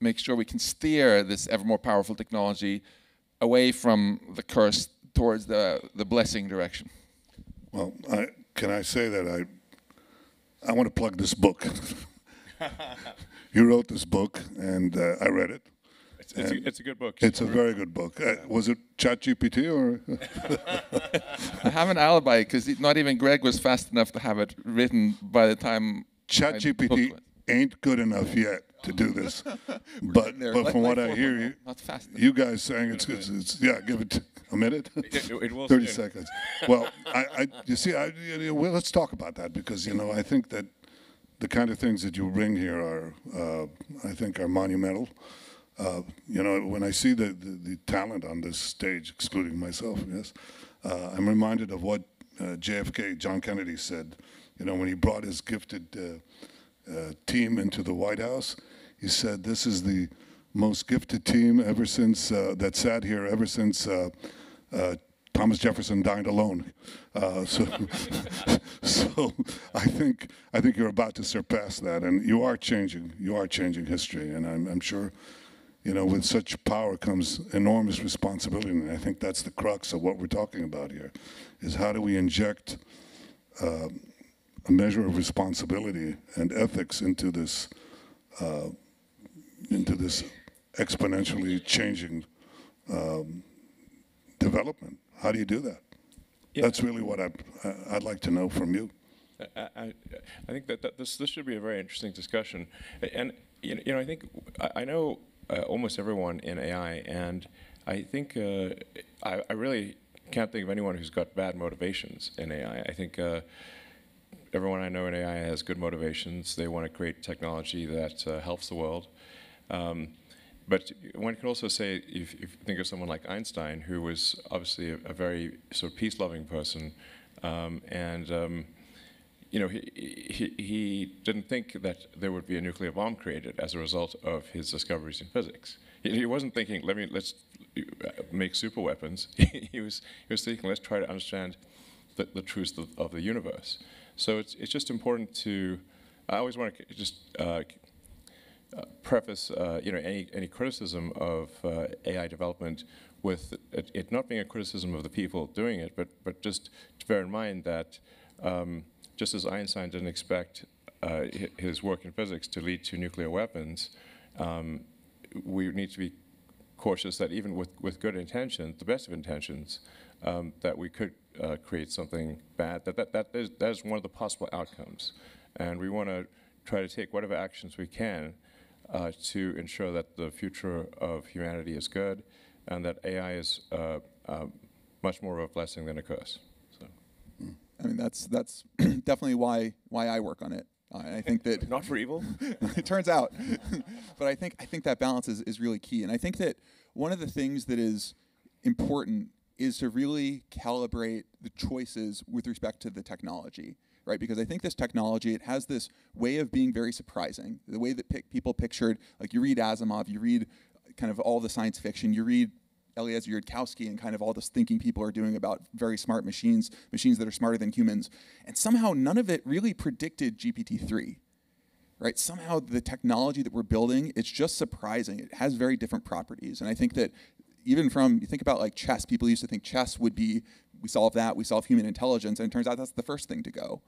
make sure we can steer this ever more powerful technology away from the curse towards the blessing direction. Well, can I say that I want to plug this book. You wrote this book, and I read it. It's a good book. It's a very good book. Was it ChatGPT or? I have an alibi because not even Greg was fast enough to have it written by the time ChatGPT ain't good enough yet to do this. but from what I hear, you guys saying it's good. Yeah, give it a minute. It will 30 seconds. Well, you see, well, let's talk about that because I think that the kind of things that you bring here are, I think, are monumental. When I see the talent on this stage, excluding myself, yes, I'm reminded of what JFK, John Kennedy, said. When he brought his gifted team into the White House, he said, "This is the most gifted team ever since that sat here ever since Thomas Jefferson died alone." So I think you're about to surpass that, and you are changing history, and I'm sure. With such power comes enormous responsibility, and I think that's the crux of what we're talking about here, is how do we inject a measure of responsibility and ethics into this exponentially changing development. How do you do that? Yeah. That's really what I'd like to know from you. I think that this should be a very interesting discussion, and I think I know. Almost everyone in AI, and I think I really can't think of anyone who's got bad motivations in AI. I think everyone I know in AI has good motivations. They want to create technology that helps the world. But one can also say, if you think of someone like Einstein, who was obviously a very sort of peace-loving person, he didn't think that there would be a nuclear bomb created as a result of his discoveries in physics. He wasn't thinking, let's make super weapons. he was thinking, let's try to understand the truth of the universe. So it's just important to. I always want to just preface any criticism of AI development with it not being a criticism of the people doing it, but just to bear in mind that. Just as Einstein didn't expect his work in physics to lead to nuclear weapons, we need to be cautious that even with good intentions, the best of intentions, that we could create something bad. That is one of the possible outcomes. And we want to try to take whatever actions we can to ensure that the future of humanity is good and that AI is much more of a blessing than a curse. So. I mean, that's definitely why I work on it. I think that not for evil. It turns out, but I think that balance is really key. And I think that one of the things that is important is to really calibrate the choices with respect to the technology, right? Because I think this technology, it has this way of being very surprising. The way that people pictured, like you read Asimov, you read kind of all the science fiction, you read Eliezer Yudkowsky and kind of all this thinking people are doing about very smart machines that are smarter than humans. And somehow none of it really predicted GPT-3, right? Somehow the technology that we're building, it's just surprising. It has very different properties. And I think that even you think about like chess, people used to think chess would be, we solve human intelligence, and it turns out that's the first thing to go.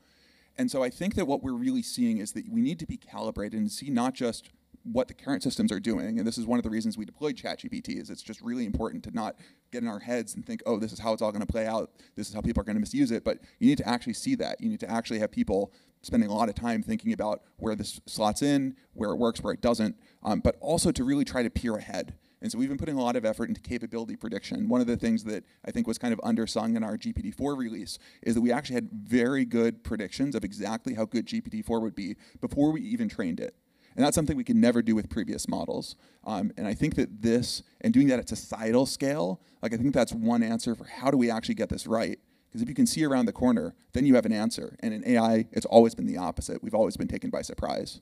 And so I think that what we're really seeing is that we need to be calibrated and see not just what the current systems are doing, and this is one of the reasons we deployed ChatGPT, is it's just really important to not get in our heads and think, oh, this is how it's all going to play out, this is how people are going to misuse it, but you need to actually see that. You need to actually have people spending a lot of time thinking about where this slots in, where it works, where it doesn't, but also to really try to peer ahead And so we've been putting a lot of effort into capability prediction. One of the things that I think was kind of undersung in our GPT-4 release is that we actually had very good predictions of exactly how good GPT-4 would be before we even trained it. And that's something we could never do with previous models. And I think that this, and doing that at societal scale, like I think that's one answer for how do we actually get this right. Because if you can see around the corner, then you have an answer. And in AI, it's always been the opposite. We've always been taken by surprise.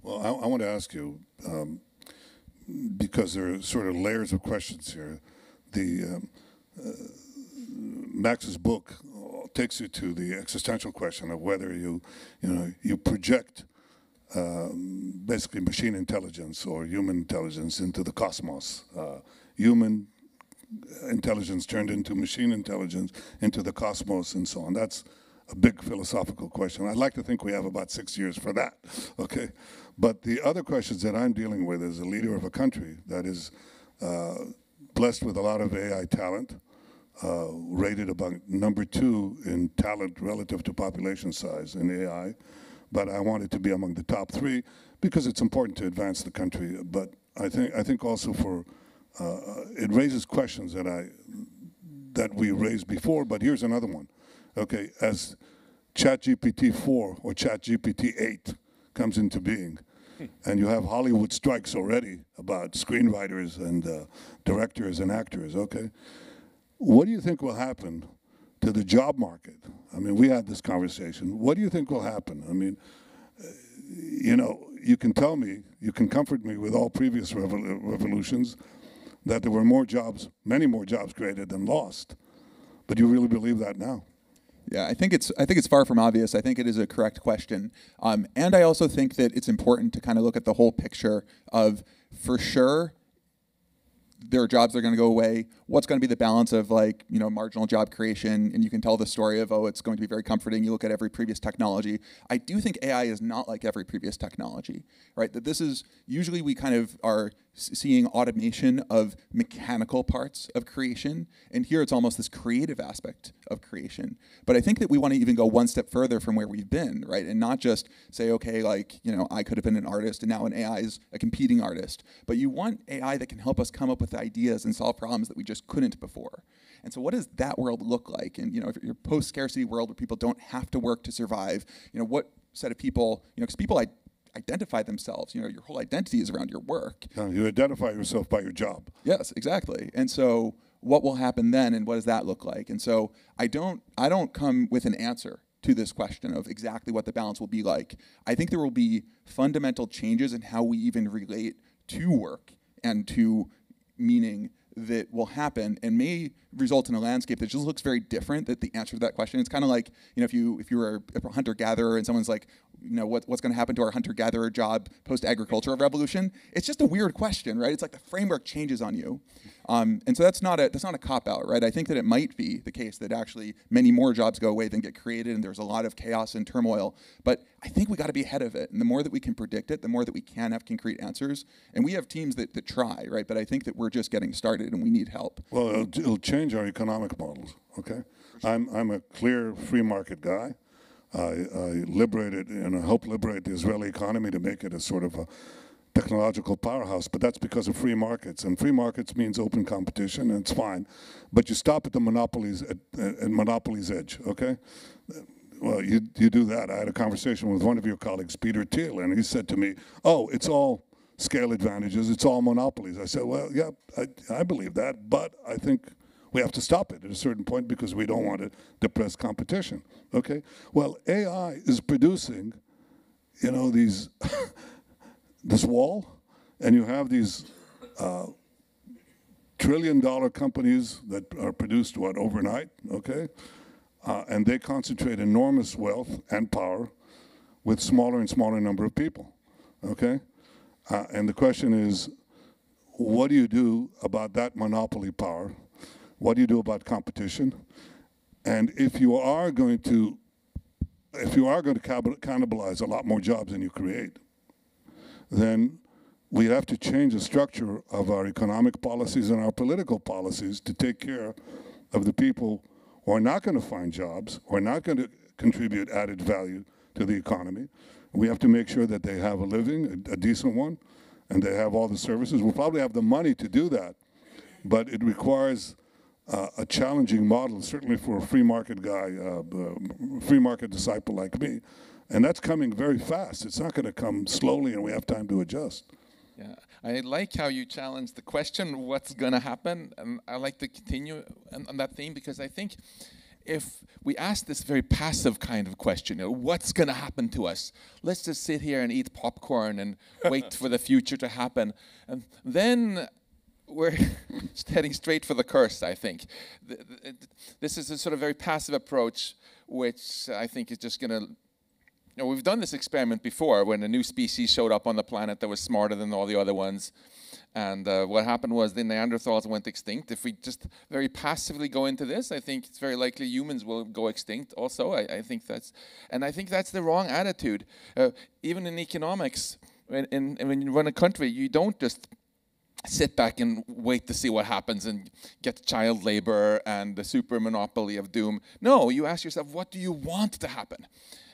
Well, I want to ask you, because there are sort of layers of questions here. Max's book takes you to the existential question of whether you project basically machine intelligence or human intelligence into the cosmos. Human intelligence turned into machine intelligence, into the cosmos, and so on. That's a big philosophical question. I'd like to think we have about 6 years for that, okay? But the other questions that I'm dealing with as a leader of a country that is blessed with a lot of AI talent, rated about #2 in talent relative to population size in AI, but I want it to be among the top 3 because it's important to advance the country. But I think also for it raises questions that we raised before. But here's another one. Okay, as ChatGPT-4 or ChatGPT-8 comes into being, and you have Hollywood strikes already about screenwriters and directors and actors. Okay, what do you think will happen to the job market? I mean, we had this conversation. What do you think will happen? I mean, you can tell me, you can comfort me with all previous revolutions that there were more jobs, many more jobs created than lost. But you really believe that now? Yeah, I think it's far from obvious. I think it is a correct question. And I also think that it's important to kind of look at the whole picture of, for sure, there are jobs that are going to go away. What's going to be the balance of marginal job creation? And you can tell the story of, it's going to be very comforting. You look at every previous technology. I do think AI is not like every previous technology, right? That this is, usually we kind of are seeing automation of mechanical parts of creation. And here it's almost this creative aspect of creation. But I think that we want to even go one step further from where we've been, right? And not just say, okay, I could have been an artist and now an AI is a competing artist. But you want AI that can help us come up with ideas and solve problems that we just couldn't before. And so what does that world look like? And if you're a post-scarcity world where people don't have to work to survive, what set of people, because people identify themselves, your whole identity is around your work. You identify yourself by your job. Yes, exactly. And so what will happen then, and what does that look like? And so I don't come with an answer to this question of exactly what the balance will be like. I think there will be fundamental changes in how we even relate to work and to meaning that will happen and may result in a landscape that just looks very different. That the answer to that question, it's kind of like, if you were a hunter-gatherer and someone's like, what's going to happen to our hunter-gatherer job post-agricultural revolution? It's just a weird question, right? It's like the framework changes on you. And so that's not a cop-out, right? I think that it might be the case that actually many more jobs go away than get created, and there's a lot of chaos and turmoil. But I think we got to be ahead of it. And the more that we can predict it, the more that we can have concrete answers. And we have teams that try, right? But I think that we're just getting started and we need help. Well, it'll change our economic models, okay? I'm a clear free market guy. I liberated and I helped liberate the Israeli economy to make it a sort of a technological powerhouse, but that's because of free markets. And free markets means open competition, and it's fine. But you stop at the monopolies, at monopoly's edge, okay? Well, you do that. I had a conversation with one of your colleagues, Peter Teil, and he said to me, it's all scale advantages, it's all monopolies. I said, well, yeah, I believe that, but I think we have to stop it at a certain point because we don't want to depress competition, okay? Well, AI is producing, these, this wall, and you have these trillion-dollar companies that are produced, overnight, okay? And they concentrate enormous wealth and power with smaller and smaller number of people, okay? And the question is, what do you do about that monopoly power? What do you do about competition? And if you are going to cannibalize a lot more jobs than you create, then we have to change the structure of our economic policies and our political policies to take care of the people who are not going to find jobs, who are not going to contribute added value to the economy. We have to make sure that they have a living, a decent one, and they have all the services. We'll probably have the money to do that, but it requires a challenging model, certainly for a free market guy, free market disciple like me. And that's coming very fast. It's not going to come slowly and we have time to adjust. Yeah, I like how you challenge the question, what's going to happen? And I like to continue on that theme, because I think if we ask this very passive kind of question, what's going to happen to us? Let's just sit here and eat popcorn and wait for the future to happen. And then we're heading straight for the curse, I think. This is a sort of very passive approach, which I think is just going to... we've done this experiment before when a new species showed up on the planet that was smarter than all the other ones. And what happened was the Neanderthals went extinct. If we just very passively go into this, I think it's very likely humans will go extinct also. I think that's the wrong attitude. Even in economics, when you run a country, you don't just sit back and wait to see what happens and get child labor and the super monopoly of doom. No, you ask yourself, what do you want to happen?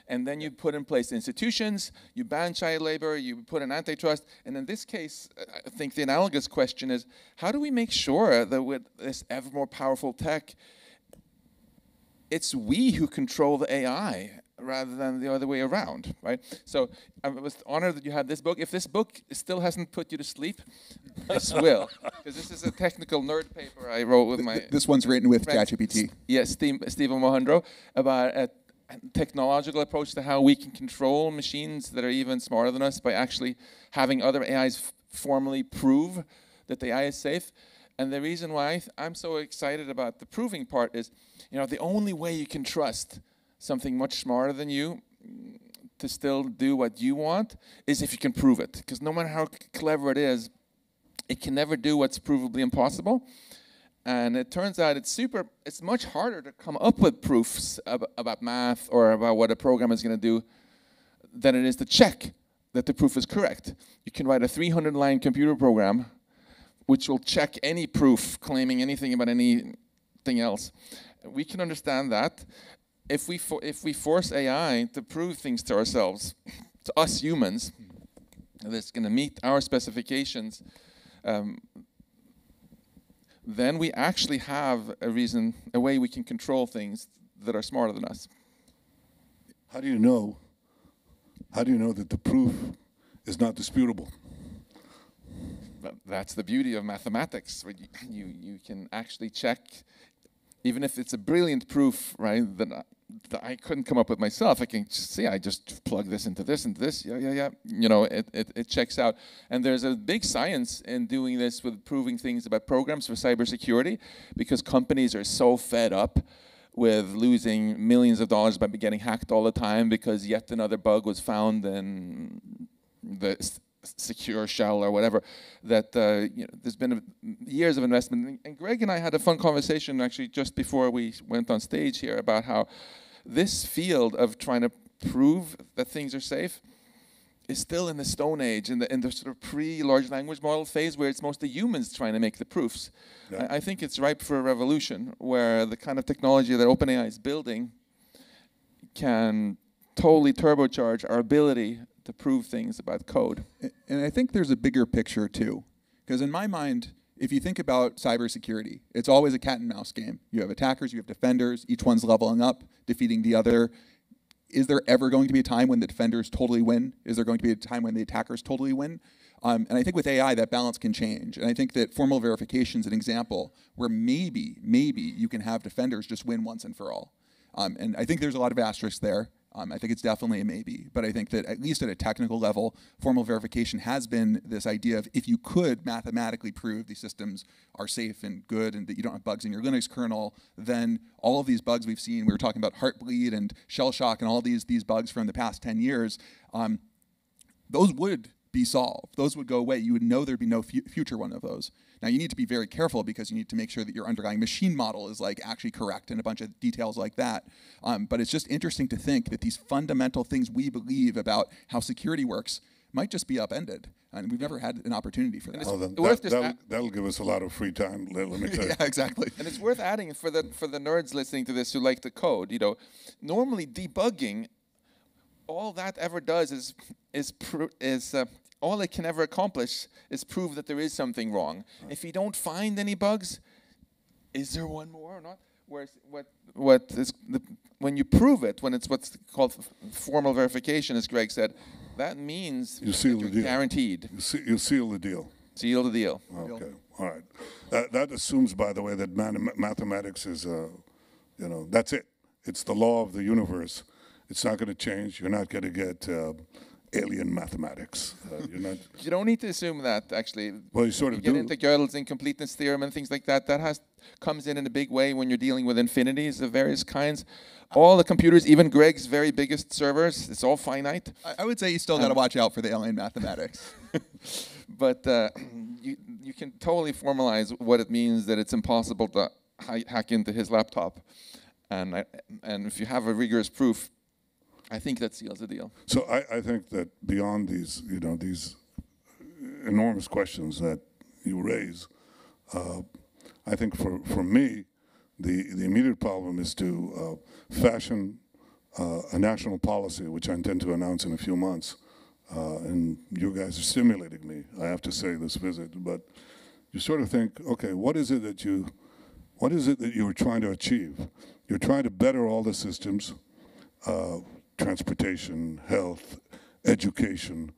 And then you put in place institutions, you ban child labor, you put an antitrust. And in this case, I think the analogous question is, how do we make sure that with this ever more powerful tech, it's we who control the AI rather than the other way around, right? So I was honored that you had this book. If this book still hasn't put you to sleep, this will. Because this is a technical nerd paper I wrote with my... This one's written with ChatGPT. Yes, Stephen Mohandro, about a technological approach to how we can control machines that are even smarter than us by actually having other AIs formally prove that the AI is safe. And the reason why I'm so excited about the proving part is, the only way you can trust something much smarter than you to still do what you want is if you can prove it. Because no matter how clever it is, it can never do what's provably impossible. And it turns out it's much harder to come up with proofs about math or about what a program is going to do than it is to check that the proof is correct. You can write a 300-line computer program which will check any proof claiming anything about anything else. We can understand that. If we force AI to prove things to ourselves, to us humans, that's going to meet our specifications, then we actually have a way we can control things that are smarter than us. How do you know that the proof is not disputable? That's the beauty of mathematics. You can actually check, even if it's a brilliant proof, right, that I couldn't come up with myself. I can see, I just plug this into this and this. Yeah. It checks out. And there's a big science in doing this with proving things about programs for cybersecurity, because companies are so fed up with losing millions of dollars by getting hacked all the time because yet another bug was found in the secure shell or whatever, that there's been years of investment. And Greg and I had a fun conversation actually just before we went on stage here about how this field of trying to prove that things are safe is still in the Stone Age, in the sort of pre-large language model phase, where it's mostly humans trying to make the proofs. Yeah. I think it's ripe for a revolution where the kind of technology that OpenAI is building can totally turbocharge our ability to prove things about code. And I think there's a bigger picture too, because in my mind, if you think about cybersecurity, it's always a cat and mouse game. You have attackers, you have defenders, each one's leveling up, defeating the other. Is there ever going to be a time when the defenders totally win? Is there going to be a time when the attackers totally win? And I think with AI, that balance can change. And I think that formal verification is an example where maybe you can have defenders just win once and for all. And I think there's a lot of asterisks there. I think it's definitely a maybe, but I think that at least at a technical level, formal verification has been this idea of if you could mathematically prove these systems are safe and good and that you don't have bugs in your Linux kernel, then all of these bugs we've seen, we were talking about Heartbleed and shell shock and all these bugs from the past 10 years, those would be solved. Those would go away. You would know there'd be no future one of those. Now you need to be very careful because you need to make sure that your underlying machine model is like actually correct and a bunch of details like that. But it's just interesting to think that these fundamental things we believe about how security works might just be upended. And we've never had an opportunity for that. Well, that'll give us a lot of free time, let me tell you. Yeah, exactly. And it's worth adding for the nerds listening to this who like to code, normally debugging, all that ever does is all it can ever accomplish is prove that there is something wrong. If you don't find any bugs, is there one more or not? Whereas when you prove it, when it's what's called formal verification, as Greg said, that means You seal the deal. guaranteed. You seal the deal. Seal the deal. Okay, all right. That assumes, by the way, that mathematics is, that's it. It's the law of the universe. It's not going to change. You're not going to get alien mathematics. You're not. You don't need to assume that, actually. Well, you sort of get do. into Gödel's incompleteness theorem and things like that. That comes in a big way when you're dealing with infinities of various kinds. All the computers, even Greg's very biggest servers, it's all finite. I would say you still got to watch out for the alien mathematics. But you can totally formalize what it means that it's impossible to hack into his laptop. And if you have a rigorous proof, I think that seals the deal. So I think that beyond these, these enormous questions that you raise, I think for me, the immediate problem is to fashion a national policy, which I intend to announce in a few months. And you guys are stimulating me, I have to say, this visit. But you sort of think, okay, what is it that you're trying to achieve? You're trying to better all the systems, transportation, health, education,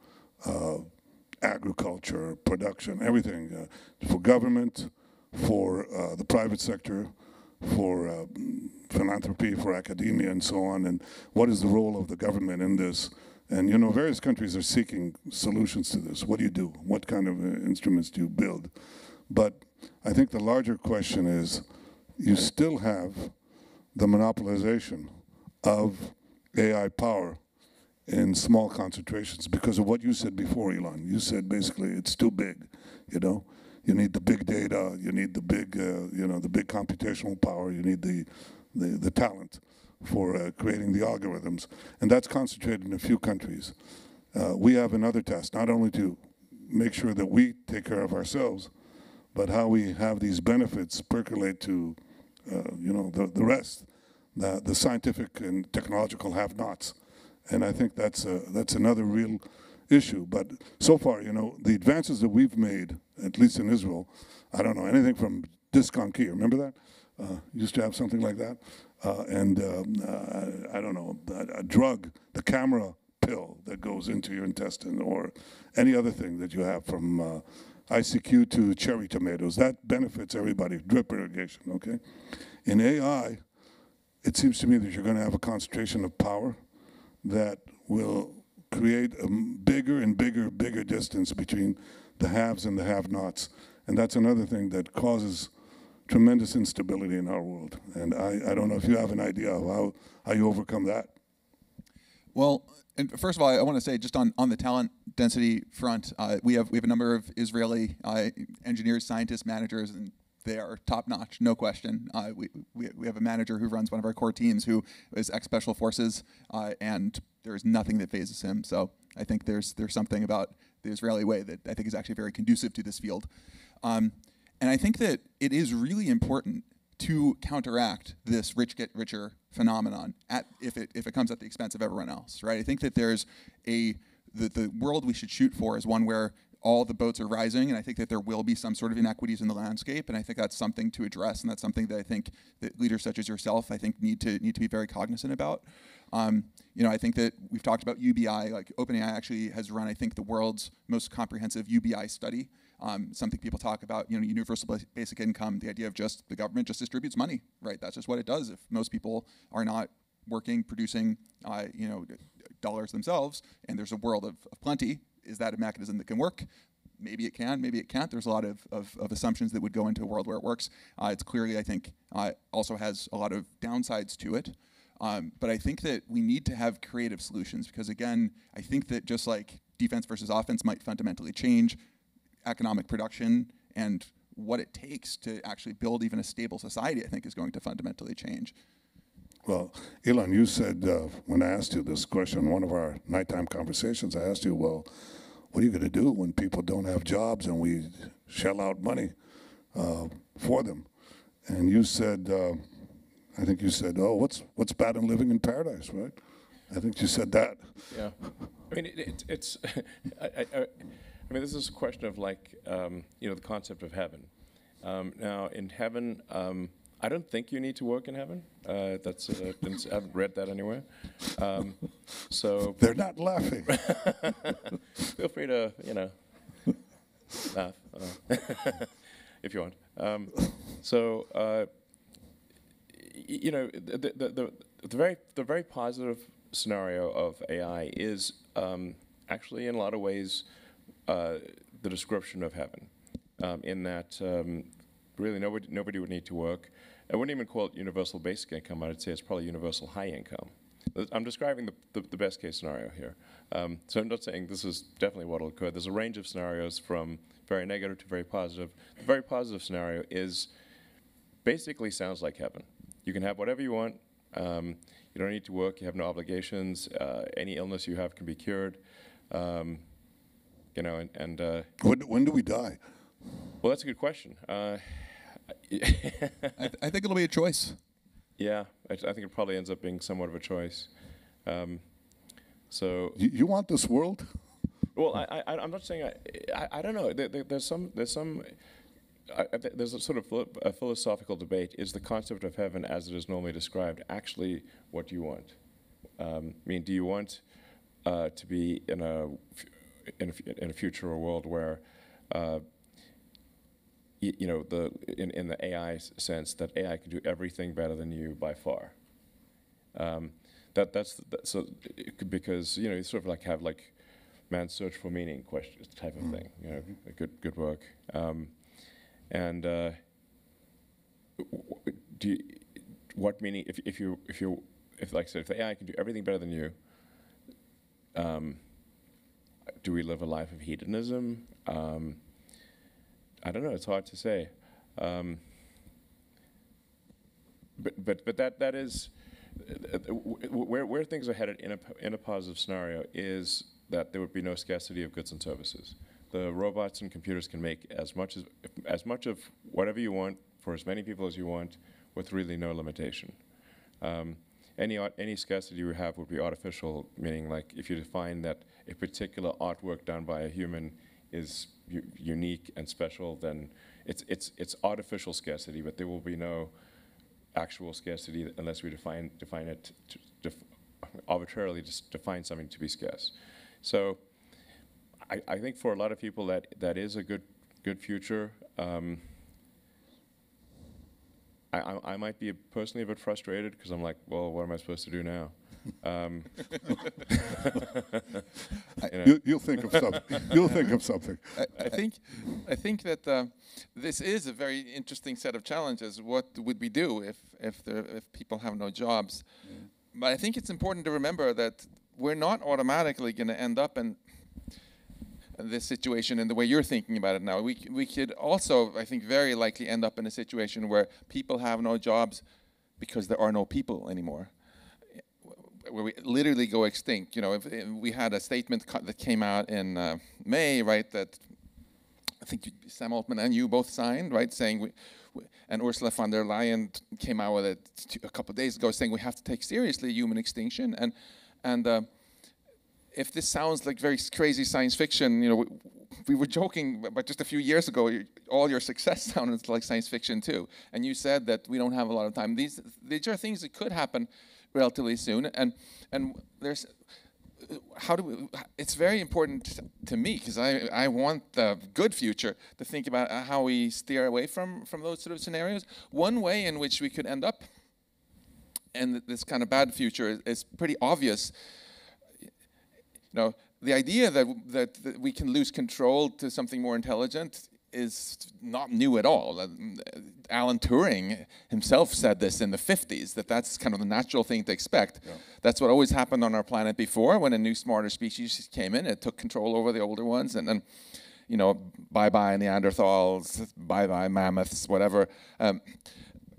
agriculture, production, everything, for government, for the private sector, for philanthropy, for academia, and so on. And what is the role of the government in this? And various countries are seeking solutions to this. What do you do? What kind of instruments do you build? But I think the larger question is, you still have the monopolization of AI power in small concentrations because of what you said before, Elon. You said basically it's too big, You need the big data, you need the big, the big computational power, you need the talent for creating the algorithms. And that's concentrated in a few countries. We have another task, not only to make sure that we take care of ourselves, but how we have these benefits percolate to, the rest, the scientific and technological have-nots. And I think that's another real issue. But so far, the advances that we've made, at least in Israel, I don't know, anything from disk on key, remember that? Used to have something like that. I don't know, a drug, the camera pill that goes into your intestine, or any other thing that you have, from ICQ to cherry tomatoes. That benefits everybody, drip irrigation, okay? In AI, it seems to me that you're going to have a concentration of power that will create a bigger and bigger distance between the haves and the have-nots. And that's another thing that causes tremendous instability in our world. And I don't know if you have an idea of how you overcome that. Well, and first of all, I want to say, just on the talent density front, we have a number of Israeli engineers, scientists, managers, and they are top-notch, no question. We have a manager who runs one of our core teams who is ex-Special Forces, and there's nothing that phases him. So I think there's something about the Israeli way that I think is actually very conducive to this field. And I think that it is really important to counteract this rich get richer phenomenon if it comes at the expense of everyone else, right? I think that there's the world we should shoot for is one where all the boats are rising, and I think that there will be some sort of inequities in the landscape, and I think that's something to address, and that's something that I think that leaders such as yourself, I think, need to be very cognizant about. I think that we've talked about UBI. Like, OpenAI actually has run, I think, the world's most comprehensive UBI study. Something people talk about, universal basic income, the idea of just the government just distributes money, right? That's just what it does. If most people are not working, producing, dollars themselves, and there's a world of plenty, is that a mechanism that can work? Maybe it can, maybe it can't. There's a lot of assumptions that would go into a world where it works. It's clearly, I think, also has a lot of downsides to it. But I think that we need to have creative solutions because, again, I think that just like defense versus offense might fundamentally change, economic production and what it takes to actually build even a stable society, I think, is going to fundamentally change. Well, Elon, you said, when I asked you this question in one of our nighttime conversations, I asked you, well, what are you going to do when people don't have jobs and we shell out money for them? And you said, I think you said, oh, what's bad in living in paradise, right? I think you said that. Yeah. I mean, it's. I mean, this is a question of like, you know, the concept of heaven. Now, in heaven, I don't think you need to work in heaven. I haven't read that anywhere. So They're not laughing. feel free to, you know, laugh if you want. You know, the very positive scenario of AI is actually in a lot of ways the description of heaven, in that really nobody would need to work. I wouldn't even call it universal basic income. I'd say it's probably universal high income. I'm describing the best case scenario here. So I'm not saying this is definitely what will occur. There's a range of scenarios from very negative to very positive. The very positive scenario is basically sounds like heaven. You can have whatever you want. You don't need to work. You have no obligations. Any illness you have can be cured. You know, When do we die? well, that's a good question. I think it'll be a choice. Yeah, I think it probably ends up being somewhat of a choice. So, You want this world? well, I'm not saying I don't know. There's a sort of a philosophical debate. Is the concept of heaven, as it is normally described, actually what you want? I mean, do you want to be in a future or world where you know, in the AI sense, that AI can do everything better than you by far. So because, you know, you sort of like have like man's search for meaning questions type of thing. You know, good work. What meaning if like I said, if the AI can do everything better than you, do we live a life of hedonism? I don't know. It's hard to say. But that is where things are headed in a positive scenario is that there would be no scarcity of goods and services. The robots and computers can make as much of whatever you want for as many people as you want, with really no limitation. Any scarcity we have would be artificial, meaning like if you define that a particular artwork done by a human is unique and special, then it's artificial scarcity, but there will be no actual scarcity unless we define it arbitrarily, just define something to be scarce. So I think for a lot of people that is a good future. I might be personally a bit frustrated because I'm like, well, what am I supposed to do now? You know. You'll think of something. You'll think of something. I think that this is a very interesting set of challenges. What would we do if people have no jobs? But I think it's important to remember that we're not automatically going to end up in this situation in the way you're thinking about it now. We could also, I think, very likely end up in a situation where people have no jobs because there are no people anymore, where we literally go extinct. You know, if we had a statement that came out in May, right, that I think Sam Altman and you both signed, right, saying, and Ursula von der Leyen came out with it a couple of days ago, saying we have to take seriously human extinction. And if this sounds like very crazy science fiction, you know, we were joking, but just a few years ago, all your success sounded like science fiction too. And you said that we don't have a lot of time. These are things that could happen relatively soon. And there's, it's very important to me, because I want the good future, to think about how we steer away from those sort of scenarios. One way in which we could end up in this kind of bad future is pretty obvious. You know, the idea that we can lose control to something more intelligent is not new at all. Alan Turing himself said this in the 50s, that's kind of the natural thing to expect. Yeah. That's what always happened on our planet before. When a new, smarter species came in, it took control over the older ones, and then, you know, bye-bye Neanderthals, bye-bye mammoths, whatever.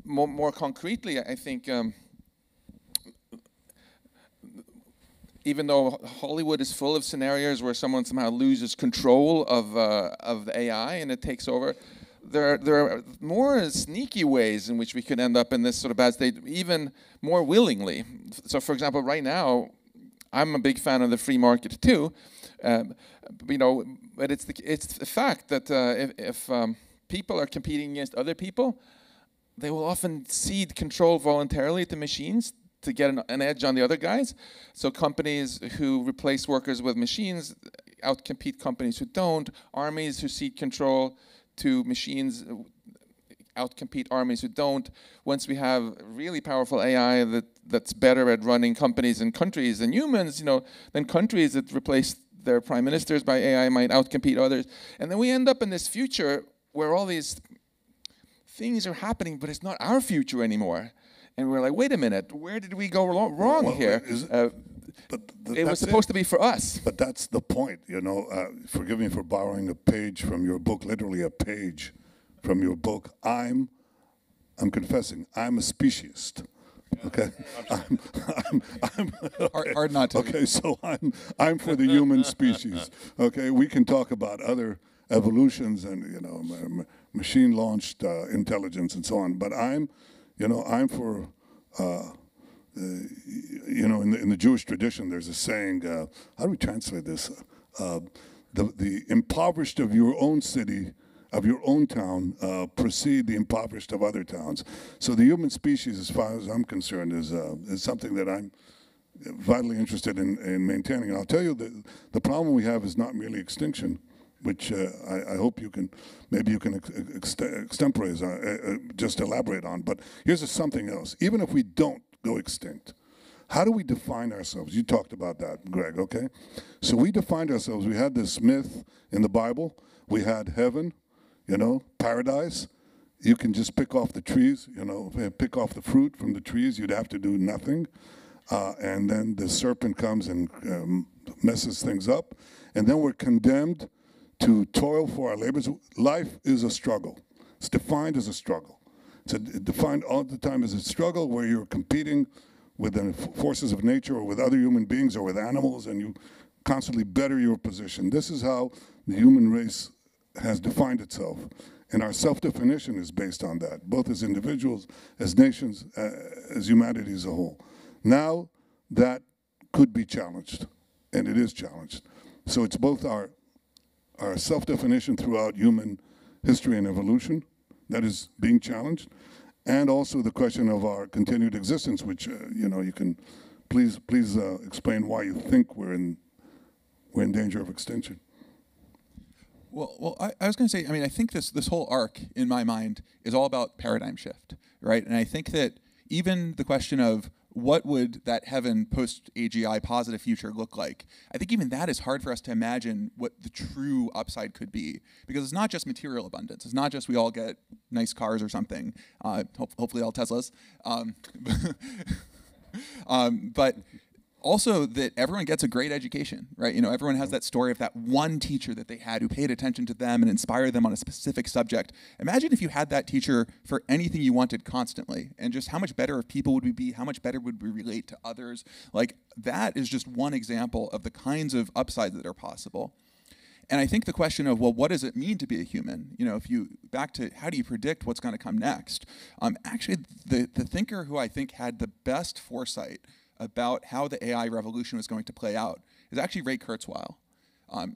More concretely, I think, even though Hollywood is full of scenarios where someone somehow loses control of the AI and it takes over, there are more sneaky ways in which we could end up in this sort of bad state, even more willingly. So, for example, right now, I'm a big fan of the free market too. But it's the fact that if people are competing against other people, they will often cede control voluntarily to machines to get an edge on the other guys. So companies who replace workers with machines outcompete companies who don't. Armies who cede control to machines outcompete armies who don't. Once we have really powerful AI that's better at running companies and countries than humans, then countries that replace their prime ministers by AI might outcompete others. And then we end up in this future where all these things are happening, but it's not our future anymore. And we're like, wait a minute, where did we go wrong here? It was supposed to be for us. But that's the point, Forgive me for borrowing a page from your book, literally a page from your book. I'm confessing, I'm a speciesist. Okay, I'm okay. Hard not to. Okay, so I'm for the human species. Okay, we can talk about other evolutions and machine-launched intelligence and so on, but I'm for in the Jewish tradition, there's a saying. How do we translate this? The impoverished of your own city, of your own town, precede the impoverished of other towns. So the human species, as far as I'm concerned, is something that I'm vitally interested in maintaining. And I'll tell you that the problem we have is not merely extinction, which I hope maybe you can extemporize, just elaborate on. But here's something else. Even if we don't go extinct, how do we define ourselves? You talked about that, Greg, okay? So we defined ourselves. We had this myth in the Bible. We had heaven, paradise. You can just pick off the trees, pick off the fruit from the trees. You'd have to do nothing. And then the serpent comes and messes things up. And then we're condemned to toil for our labors. Life is a struggle. It's defined as a struggle. It's defined all the time as a struggle where you're competing with the forces of nature or with other human beings or with animals, and you constantly better your position. This is how the human race has defined itself. And our self-definition is based on that, both as individuals, as nations, as humanity as a whole. Now that could be challenged, and it is challenged. So it's both our self-definition throughout human history and evolution that is being challenged, and also the question of our continued existence, which you can please explain why you think we're in danger of extinction. Well, I was going to say, I think this whole arc in my mind is all about paradigm shift, right? And I think that even the question of what would that heaven post-AGI positive future look like, I think even that is hard for us to imagine what the true upside could be. Because it's not just material abundance. It's not just we all get nice cars or something, hopefully all Teslas. But also that everyone gets a great education, right? Everyone has that story of that one teacher that they had who paid attention to them and inspired them on a specific subject. Imagine if you had that teacher for anything you wanted constantly, and just how much better of people would we be, how much better would we relate to others. Like, that is just one example of the kinds of upsides that are possible. And I think the question of, well, what does it mean to be a human? If you, back to how do you predict what's going to come next? Actually, the thinker who I think had the best foresight about how the AI revolution was going to play out is actually Ray Kurzweil. I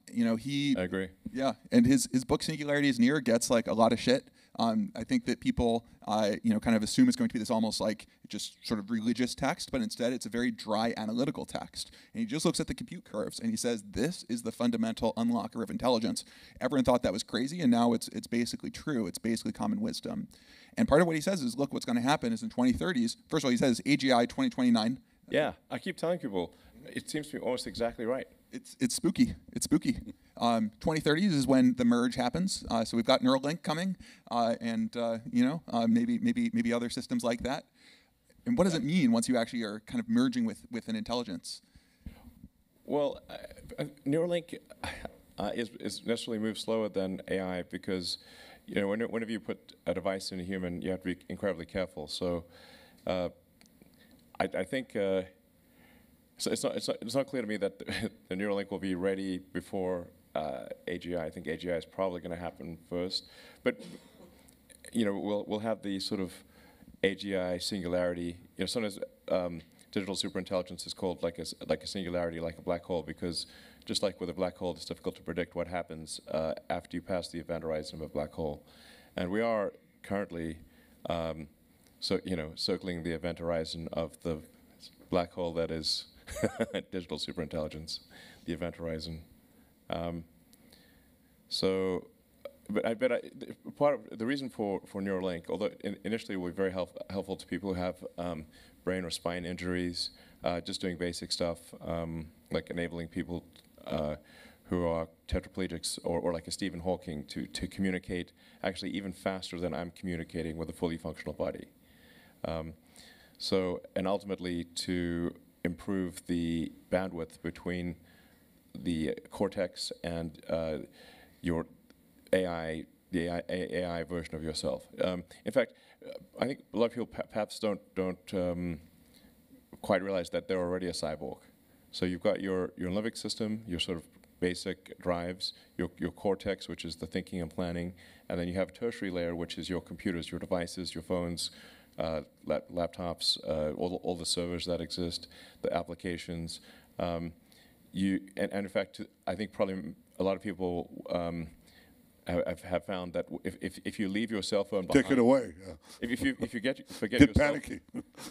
agree. Yeah, and his book Singularity is Near gets like a lot of shit. I think that people kind of assume it's going to be this almost like just sort of religious text, but instead it's a very dry analytical text. And he just looks at the compute curves and he says, this is the fundamental unlocker of intelligence. Everyone thought that was crazy, and now it's basically true. It's basically common wisdom. And part of what he says is, look, what's going to happen is in 2030s, first of all, he says AGI 2029. Yeah, I keep telling people, it seems to be almost exactly right. It's spooky. It's spooky. 2030s is when the merge happens. So we've got Neuralink coming, and maybe other systems like that. And what does it mean once you actually are kind of merging with an intelligence? Well, Neuralink is necessarily moves slower than AI because, whenever you put a device in a human, you have to be incredibly careful. So, I think. So it's not clear to me that the Neuralink will be ready before AGI. I think AGI is probably going to happen first, but we'll have the sort of AGI singularity. Sometimes digital superintelligence is called like a singularity, like a black hole, because just like with a black hole, it's difficult to predict what happens after you pass the event horizon of a black hole. And we are currently, circling the event horizon of the black hole that is digital superintelligence, the event horizon. Part of the reason for Neuralink, although initially it will be very helpful to people who have brain or spine injuries, just doing basic stuff, like enabling people who are tetraplegics or like a Stephen Hawking to communicate actually even faster than I'm communicating with a fully functional body. And ultimately to improve the bandwidth between the cortex and your AI, the AI version of yourself. In fact, I think a lot of people perhaps don't quite realize that they're already a cyborg. So you've got your limbic system, your sort of basic drives, your cortex, which is the thinking and planning, and then you have a tertiary layer, which is your computers, your devices, your phones, laptops, all the servers that exist, the applications. And in fact, I think probably a lot of people have found that if you leave your cell phone behind, take it away. if you forget Get your panicky.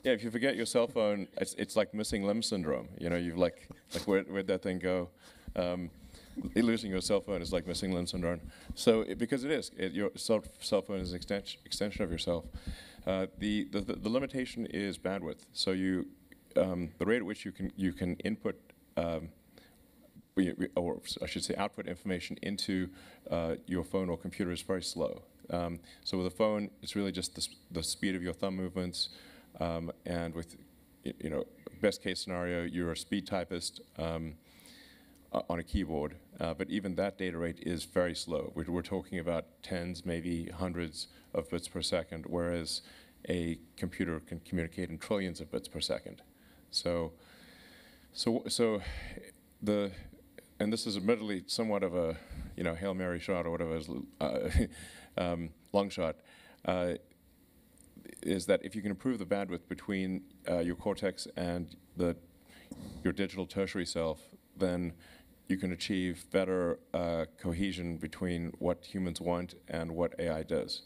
yeah, if you forget your cell phone, it's like missing limb syndrome. You know, you've like where'd that thing go? Losing your cell phone is like missing limb syndrome. So because it is, your cell phone is an extension of yourself. The limitation is bandwidth. So the rate at which you can input or I should say output information into your phone or computer is very slow. So with a phone, it's really just the speed of your thumb movements, and with best case scenario, you're a speed typist on a keyboard, but even that data rate is very slow. We're talking about tens, maybe hundreds of bits per second, whereas a computer can communicate in trillions of bits per second. And this is admittedly somewhat of a Hail Mary shot or whatever, long shot, is that if you can improve the bandwidth between your cortex and your digital tertiary self, then you can achieve better cohesion between what humans want and what AI does.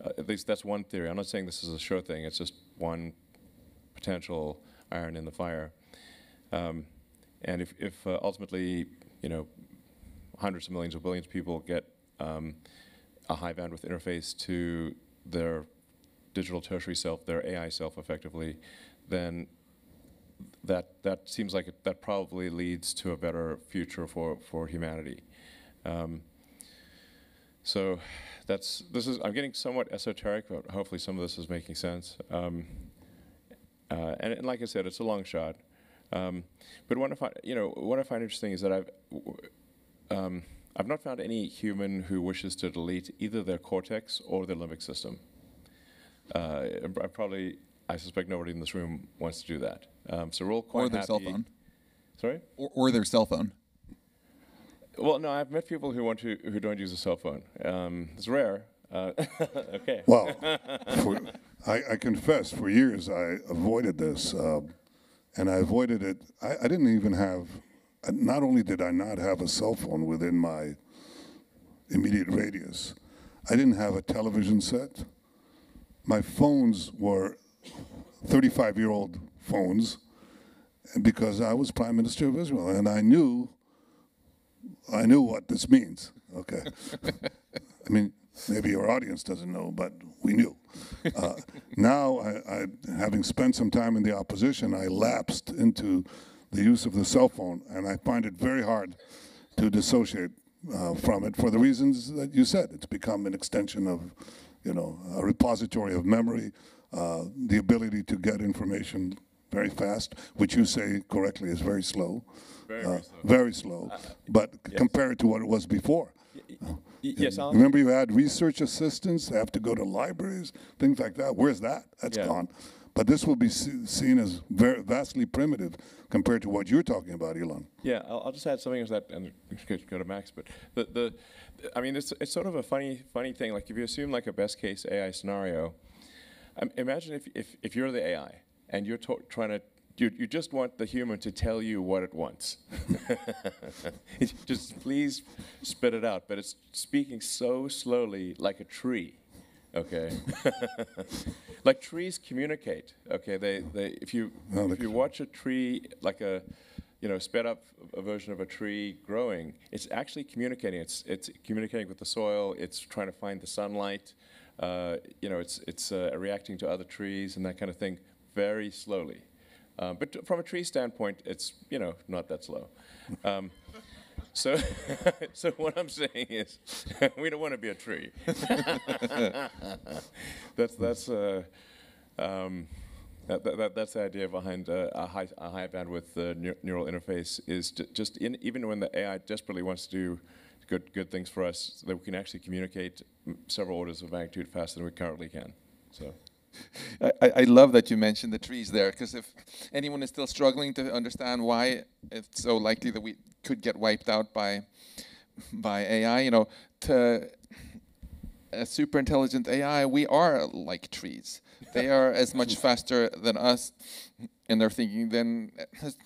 At least that's one theory. I'm not saying this is a sure thing. It's just one potential iron in the fire. And if ultimately, hundreds of millions or billions of people get a high bandwidth interface to their digital tertiary self, their AI self effectively, then that seems like that probably leads to a better future for humanity. So I'm getting somewhat esoteric, but hopefully some of this is making sense. And like I said, it's a long shot. But what I find interesting is that I've not found any human who wishes to delete either their cortex or their limbic system. I suspect nobody in this room wants to do that. So we're all quite Or their happy. cell phone. Sorry? Or their cell phone. Well, no, I've met people who don't use a cell phone. It's rare. Okay. Well, I confess, for years I avoided this, and I avoided it. I didn't even have. Not only did I not have a cell phone within my immediate radius, I didn't have a television set. My phones were 35-year-old phones, because I was Prime Minister of Israel, and I knew what this means. Okay, I mean, maybe your audience doesn't know, but we knew. Now, having spent some time in the opposition, I lapsed into the use of the cell phone, and I find it very hard to dissociate from it for the reasons that you said. It's become an extension of, a repository of memory, the ability to get information very fast, which you say correctly is very slow. Very slow. But yes. compared to what it was before. Yes, Alan? Remember, you had research assistants, have to go to libraries, things like that. Where's that? That's gone. But this will be seen as very vastly primitive compared to what you're talking about, Elon. Yeah, I'll just add something to that, and go to Max. But I mean, it's sort of a funny thing. Like if you assume like a best case AI scenario, imagine if you're the AI and you're trying to you just want the human to tell you what it wants. Just please spit it out. But it's speaking so slowly, like a tree. Okay. Like trees communicate. Okay. If you watch a tree, like a sped up a version of a tree growing, it's actually communicating. It's communicating with the soil. It's trying to find the sunlight. It's reacting to other trees and that kind of thing very slowly. But from a tree standpoint, it's not that slow. So what I'm saying is, we don't want to be a tree. That's the idea behind a high bandwidth neural interface is even when the AI desperately wants to do good things for us, that we can actually communicate several orders of magnitude faster than we currently can. So. I love that you mentioned the trees there, because if anyone is still struggling to understand why it's so likely that we could get wiped out by AI, to a super intelligent AI, we are like trees. They are as much faster than us in their thinking than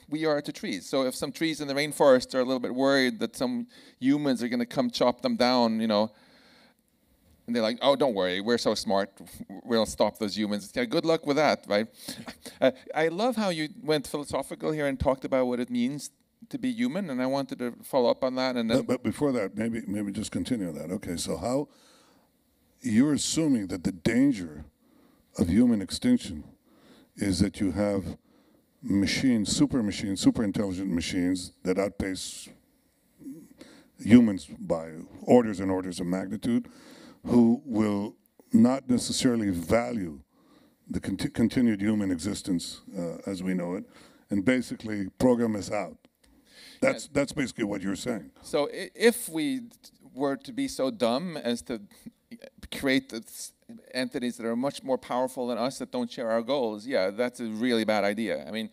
we are to trees. So if some trees in the rainforest are a little bit worried that some humans are going to come chop them down, and they're like, oh, don't worry, we're so smart, we'll stop those humans. Yeah, good luck with that, right? I love how you went philosophical here and talked about what it means to be human, and I wanted to follow up on that. And then but before that, maybe just continue that. Okay, so how you're assuming that the danger of human extinction is that you have machines, super intelligent machines that outpace humans by orders and orders of magnitude, who will not necessarily value the continued human existence as we know it, and basically program us out. That's basically what you're saying. So if we were to be so dumb as to create entities that are much more powerful than us that don't share our goals, yeah, that's a really bad idea. I mean,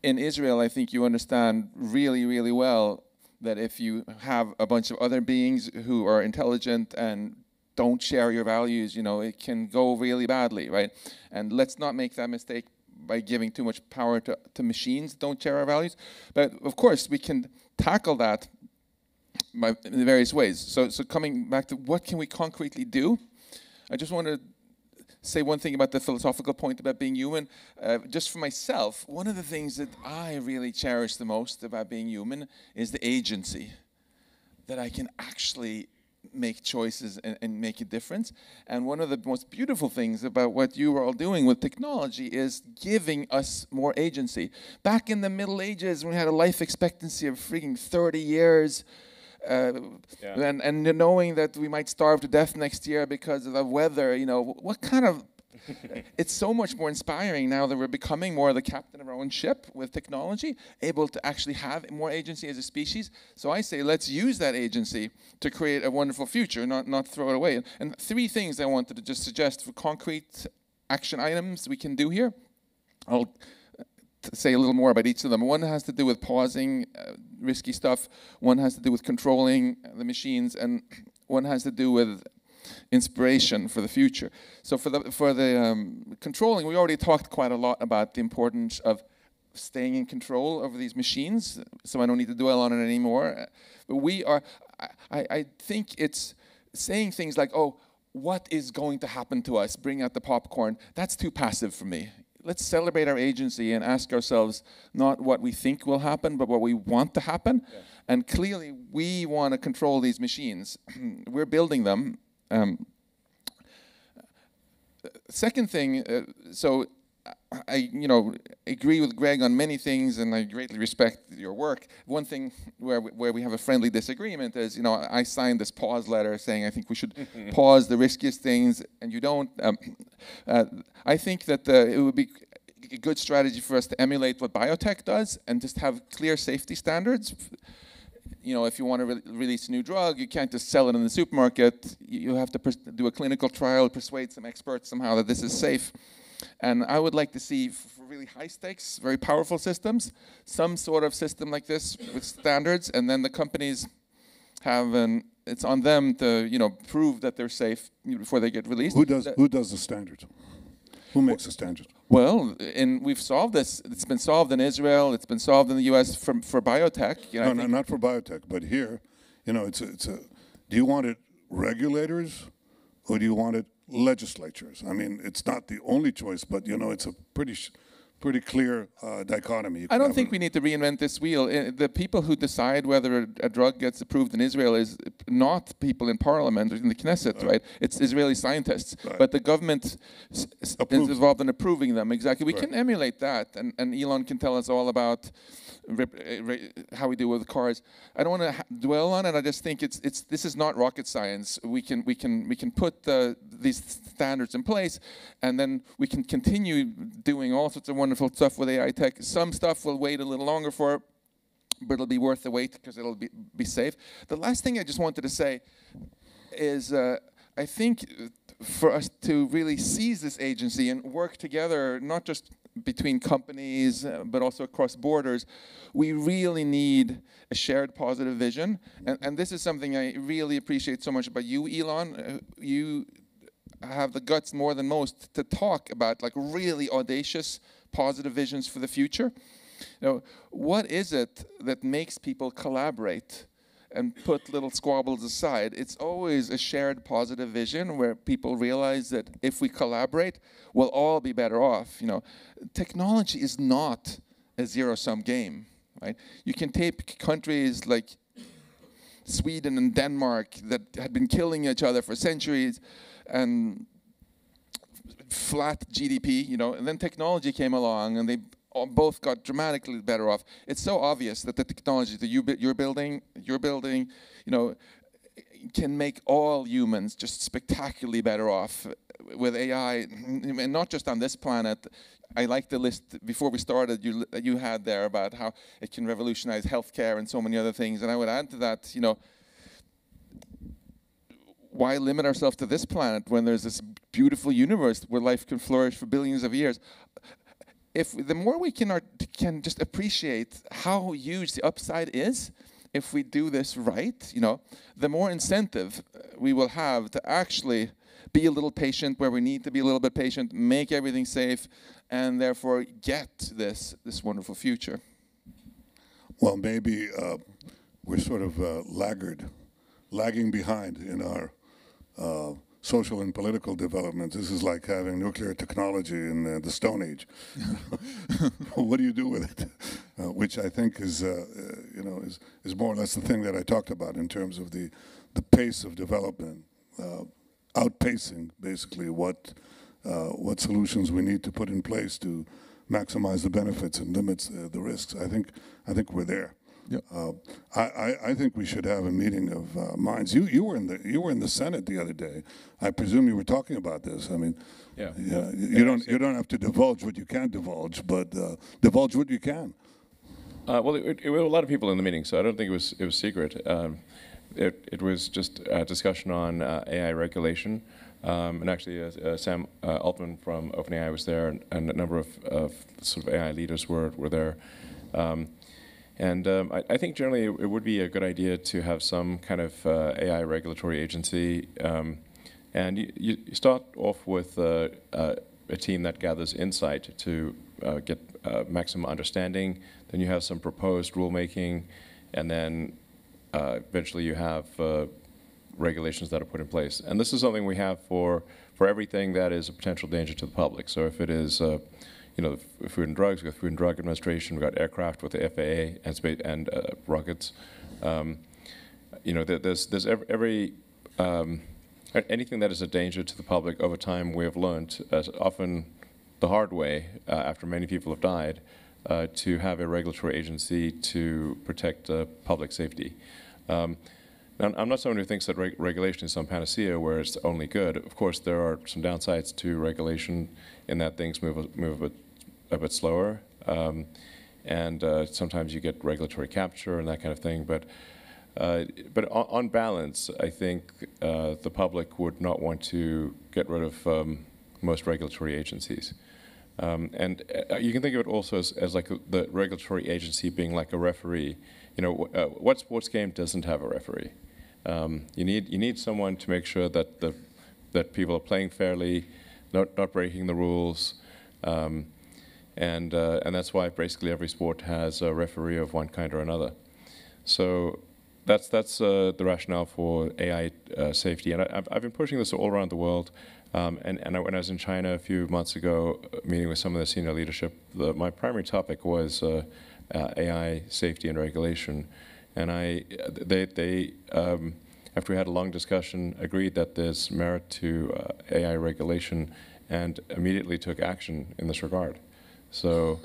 in Israel, I think you understand really, really well that if you have a bunch of other beings who are intelligent and don't share your values, it can go really badly, right? And let's not make that mistake by giving too much power to machines that don't share our values. But of course, we can tackle that in various ways. So coming back to what can we concretely do, I just want to say one thing about the philosophical point about being human. Just for myself, one of the things that I really cherish the most about being human is the agency, that I can actually make choices and make a difference. And one of the most beautiful things about what you are all doing with technology is giving us more agency. Back in the Middle Ages, when we had a life expectancy of freaking 30 years, and knowing that we might starve to death next year because of the weather, what kind of... It's so much more inspiring now that we're becoming more the captain of our own ship with technology, able to actually have more agency as a species. So I say, let's use that agency to create a wonderful future, not throw it away. And 3 things I wanted to just suggest for concrete action items we can do here. I'll say a little more about each of them. One has to do with pausing risky stuff. One has to do with controlling the machines, and one has to do with inspiration for the future. So for the controlling, we already talked quite a lot about the importance of staying in control over these machines, so I don't need to dwell on it anymore. But I think it's saying things like, oh, what is going to happen to us? Bring out the popcorn. That's too passive for me. Let's celebrate our agency and ask ourselves not what we think will happen, but what we want to happen. Yeah. And clearly, we want to control these machines. We're building them. Second thing, so I agree with Greg on many things, and I greatly respect your work. One thing where we have a friendly disagreement is, I signed this pause letter saying I think we should pause the riskiest things, and you don't. I think that it would be a good strategy for us to emulate what biotech does and just have clear safety standards. If you want to release a new drug, you can't just sell it in the supermarket. You have to do a clinical trial, persuade some experts somehow that this is safe. And I would like to see, for really high stakes, very powerful systems, some sort of system like this with standards, and then the companies it's on them to prove that they're safe before they get released. Who does the standards? Who makes the standards? Well, and we've solved this. It's been solved in Israel. It's been solved in the U.S. for biotech. You know, No, not for biotech, but here, you know, it's a. Do you want it regulators, or do you want it legislatures? I mean, it's not the only choice, but you know, it's a pretty clear dichotomy. I don't think we need to reinvent this wheel. The people who decide whether a drug gets approved in Israel is not people in parliament or in the Knesset, right? It's Israeli scientists. Right. But the government is involved in approving them. Exactly. We Right. can emulate that, and Elon can tell us all about how we do with cars. I don't want to dwell on it. I just think this is not rocket science. We can put these standards in place, and then we can continue doing all sorts of wonderful stuff with AI tech. Some stuff will wait a little longer for, but it'll be worth the wait because it'll be safe. The last thing I just wanted to say is I think for us to really seize this agency and work together, not just between companies, but also across borders, we really need a shared positive vision. And this is something I really appreciate so much about you, Elon. You have the guts more than most to talk about like really audacious, positive visions for the future. You know, what is it that makes people collaborate and put little squabbles aside? It's always a shared positive vision where people realize that if we collaborate, we'll all be better off. You know, technology is not a zero-sum game, right? You can take countries like Sweden and Denmark that had been killing each other for centuries and flat GDP, you know, and then technology came along and they both got dramatically better off. It's so obvious that the technology that you're building, you know, can make all humans just spectacularly better off with AI, and not just on this planet. I like the list before we started you had there about how it can revolutionize healthcare and so many other things. And I would add to that, you know, why limit ourselves to this planet when there's this beautiful universe where life can flourish for billions of years? If the more we can just appreciate how huge the upside is, if we do this right, you know, the more incentive we will have to actually be a little patient where we need to be a little bit patient, make everything safe, and therefore get this wonderful future. Well, maybe we're sort of lagging behind in our social and political developments. This is like having nuclear technology in the Stone Age. What do you do with it? Which I think is, you know, is more or less the thing that I talked about in terms of the pace of development, outpacing basically what solutions we need to put in place to maximize the benefits and limits the risks. I think we're there. Yep. I think we should have a meeting of minds. You were in the Senate the other day. I presume you were talking about this. I mean, Yeah. You don't have to divulge what you can't divulge, but divulge what you can. Well, it were a lot of people in the meeting, so I don't think it was secret. It was just a discussion on AI regulation, and actually Sam Altman from OpenAI was there, and a number of sort of AI leaders were there. I think generally it would be a good idea to have some kind of AI regulatory agency. And you start off with a team that gathers insight to get maximum understanding. Then you have some proposed rulemaking, and then eventually you have regulations that are put in place. And this is something we have for everything that is a potential danger to the public. So if it is you know, Food and Drugs, we've got Food and Drug Administration, we've got aircraft with the FAA and space and rockets. You know, there's every anything that is a danger to the public. Over time, we have learned, often the hard way, after many people have died, to have a regulatory agency to protect public safety. Now, I'm not someone who thinks that regulation is some panacea where it's only good. Of course, there are some downsides to regulation in that things move a bit slower, and sometimes you get regulatory capture and that kind of thing. But on balance, I think the public would not want to get rid of most regulatory agencies. And you can think of it also as like the regulatory agency being like a referee. You know, what sports game doesn't have a referee? You need someone to make sure that that people are playing fairly, not breaking the rules, and that's why basically every sport has a referee of one kind or another. So that's the rationale for AI safety, and I've been pushing this all around the world. And when I was in China a few months ago, meeting with some of the senior leadership, my primary topic was AI safety and regulation, and they after we had a long discussion, agreed that there's merit to AI regulation, and immediately took action in this regard. So.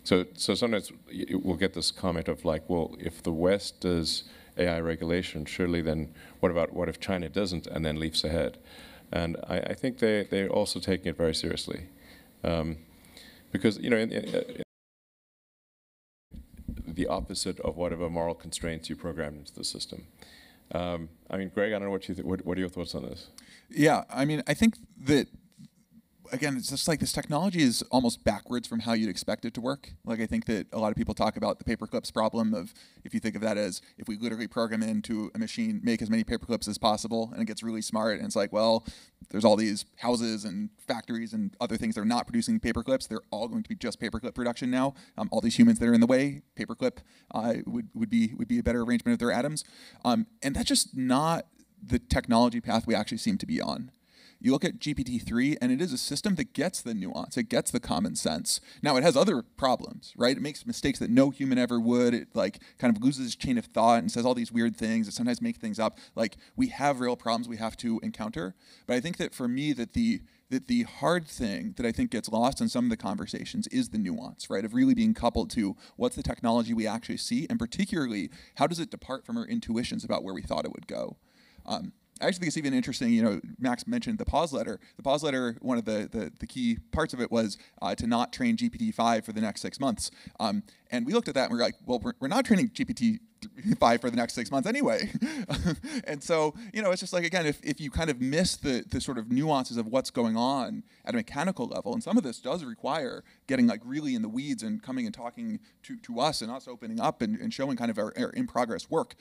So sometimes we'll get this comment of like, well, if the West does AI regulation, surely then what if China doesn't and then leaps ahead? And I think they're also taking it very seriously, because the opposite of whatever moral constraints you program into the system. I mean, Greg, I don't know what you what are your thoughts on this? Yeah, I mean, I think that, again, it's just like this technology is almost backwards from how you'd expect it to work. Like, I think that a lot of people talk about the paperclips problem of, if you think of that as, if we literally program into a machine, make as many paperclips as possible, and it gets really smart, and it's like, well, there's all these houses and factories and other things that are not producing paperclips. They're all going to be just paperclip production now. All these humans that are in the way, paperclip would be a better arrangement of their atoms. And that's just not the technology path we actually seem to be on. You look at GPT-3, and it is a system that gets the nuance, it gets the common sense. Now, it has other problems, right? It makes mistakes that no human ever would. It like kind of loses its chain of thought and says all these weird things. It sometimes makes things up. Like, we have real problems we have to encounter. But I think that for me, that the hard thing that I think gets lost in some of the conversations is the nuance, right? Of really being coupled to what's the technology we actually see, and particularly, how does it depart from our intuitions about where we thought it would go? I actually think it's even interesting, Max mentioned the pause letter. The pause letter, one of the key parts of it was to not train GPT-5 for the next 6 months. And we looked at that and we were like, well, we're not training GPT-5 for the next 6 months anyway. And so, it's just like, again, if you kind of miss the sort of nuances of what's going on at a mechanical level, and some of this does require getting like really in the weeds and coming and talking to us and us opening up and showing kind of our in-progress work.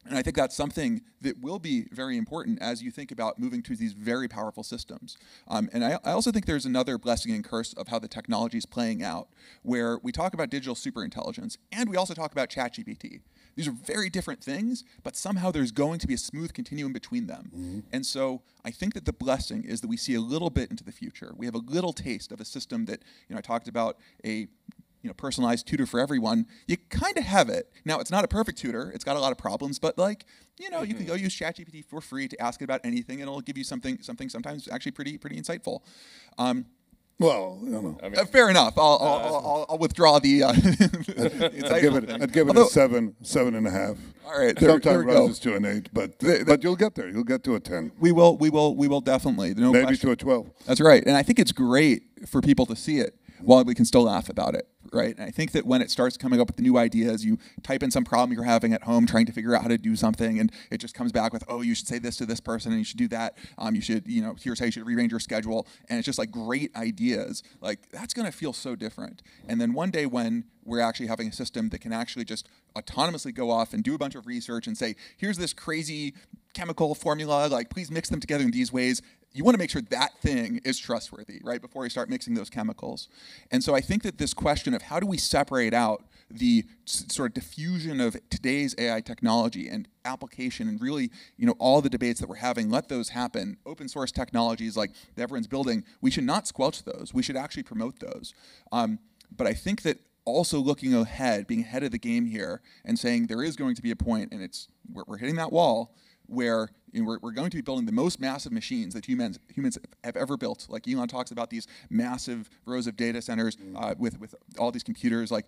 And I think that's something that will be very important as you think about moving to these very powerful systems. And I also think there's another blessing and curse of how the technology is playing out, where we talk about digital superintelligence, and we also talk about ChatGPT. These are very different things, but somehow there's going to be a smooth continuum between them. Mm-hmm. And so I think that the blessing is that we see a little bit into the future. We have a little taste of a system that, I talked about a personalized tutor for everyone. You kind of have it. Now, it's not a perfect tutor. It's got a lot of problems, but you can go use ChatGPT for free to ask it about anything, and it'll give you something sometimes actually pretty insightful. Well, fair enough. I'll withdraw the. I'd give it a 7.5. All right, sometimes rises to an 8, but you'll get there. You'll get to a 10. We will definitely. No Maybe question. To a 12. That's right, and I think it's great for people to see it while we can still laugh about it, right? And I think that when it starts coming up with the new ideas, you type in some problem you're having at home trying to figure out how to do something, and it just comes back with, oh, you should say this to this person, and you should do that. You should, here's how you should rearrange your schedule. And it's just like great ideas. Like, that's going to feel so different. And then one day when we're actually having a system that can actually just autonomously go off and do a bunch of research and say, here's this crazy chemical formula, like, please mix them together in these ways. You want to make sure that thing is trustworthy, right, before you start mixing those chemicals. And so I think that this question of how do we separate out the sort of diffusion of today's AI technology and application and really, all the debates that we're having, let those happen. Open source technologies like that everyone's building, we should not squelch those. We should actually promote those. But I think that also looking ahead, being ahead of the game here and saying there is going to be a point, and we're hitting that wall, where we're going to be building the most massive machines that humans have ever built. Like Elon talks about these massive rows of data centers with all these computers. Like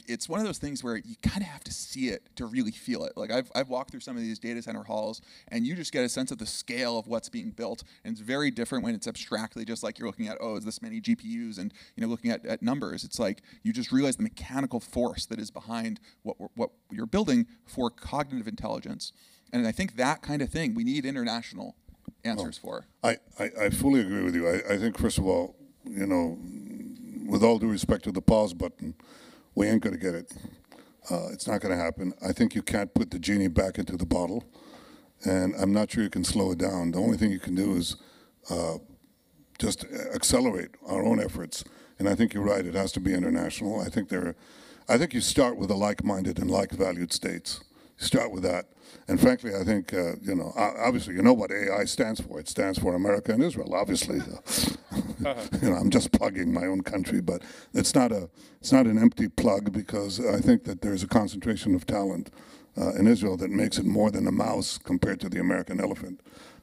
it's one of those things where you kind of have to see it to really feel it. Like I've walked through some of these data center halls, and you just get a sense of the scale of what's being built. And it's very different when it's abstractly just like you're looking at, oh, is this many GPUs, and looking at numbers. It's like you just realize the mechanical force that is behind what you're building for cognitive intelligence. And I think that kind of thing we need international answers for. I fully agree with you. I think, first of all, with all due respect to the pause button, we ain't going to get it. It's not going to happen. I think you can't put the genie back into the bottle, and I'm not sure you can slow it down. The only thing you can do is just accelerate our own efforts. And I think you're right, it has to be international. I think you start with the like-minded and like-valued states. You start with that. And frankly, I think, obviously, you know what AI stands for. It stands for America and Israel, obviously. I'm just plugging my own country, but it's not an empty plug, because I think that there's a concentration of talent in Israel that makes it more than a mouse compared to the American elephant.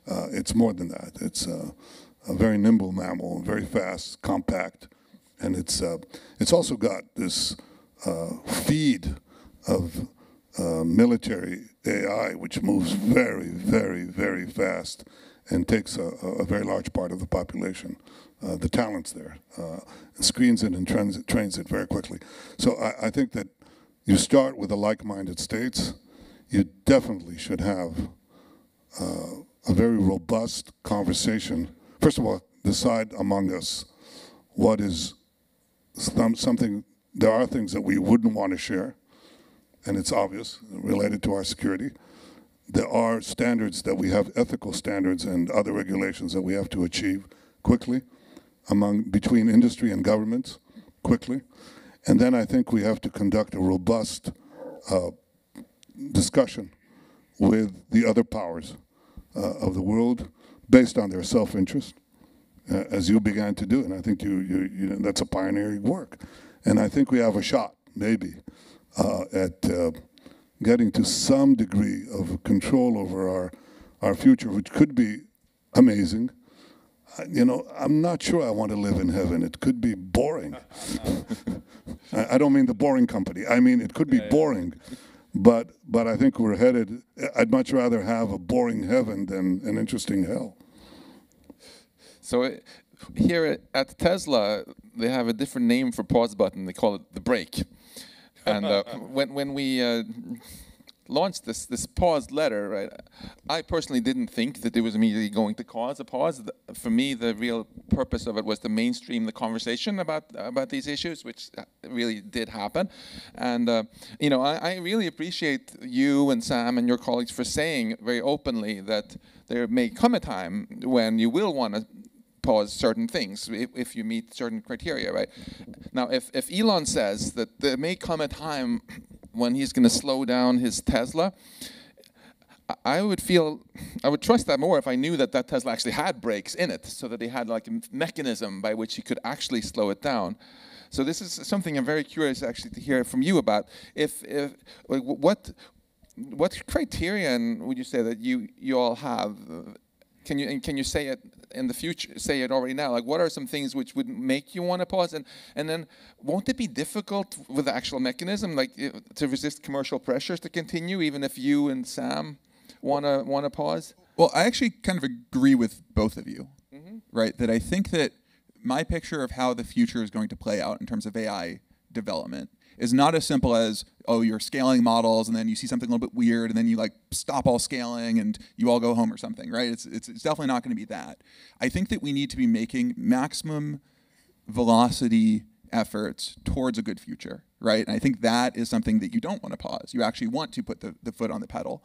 It's more than that. It's a very nimble mammal, very fast, compact, and it's also got this feed of military AI, which moves very, very, very fast and takes a very large part of the population. The talent's there, screens it and trains it very quickly. So I think that you start with the like-minded states. You definitely should have a very robust conversation. First of all, decide among us what is something. There are things that we wouldn't want to share, and it's obvious, related to our security. There are standards that we have, ethical standards and other regulations that we have to achieve quickly between industry and governments, quickly. And then I think we have to conduct a robust discussion with the other powers of the world based on their self-interest, as you began to do. And I think that's a pioneering work. And I think we have a shot, maybe, at getting to some degree of control over our future, which could be amazing. I'm not sure I want to live in heaven. It could be boring. I don't mean the boring company. I mean, it could be boring. But I think we're headed, I'd much rather have a boring heaven than an interesting hell. So here at Tesla, they have a different name for pause button. They call it the brake. And when we launched this pause letter, right, I personally didn't think that it was immediately going to cause a pause. For me, the real purpose of it was to mainstream the conversation about these issues, which really did happen. And I really appreciate you and Sam and your colleagues for saying very openly that there may come a time when you will want to pause certain things if you meet certain criteria, right? Now, if Elon says that there may come a time when he's going to slow down his Tesla, I would trust that more if I knew that Tesla actually had brakes in it, so that they had like a mechanism by which he could actually slow it down. So this is something I'm very curious actually to hear from you about. What criterion would you say that you all have? Can you say it in the future? Say it already now. Like, what are some things which would make you want to pause? And then, won't it be difficult with the actual mechanism, like to resist commercial pressures to continue, even if you and Sam want to pause? Well, I actually kind of agree with both of you, right? That I think that my picture of how the future is going to play out in terms of AI development is not as simple as, oh, you're scaling models and then you see something a little bit weird and then you like stop all scaling and you all go home or something, right? It's definitely not going to be that. I think that we need to be making maximum velocity efforts towards a good future, right? And I think that is something that you don't want to pause. You actually want to put the foot on the pedal.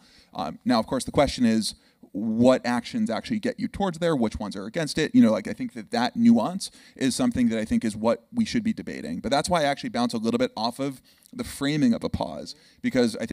Now, of course, the question is, what actions actually get you towards there? Which ones are against it? I think that nuance is something that I think is what we should be debating. But that's why I actually bounce a little bit off of the framing of a pause, because I think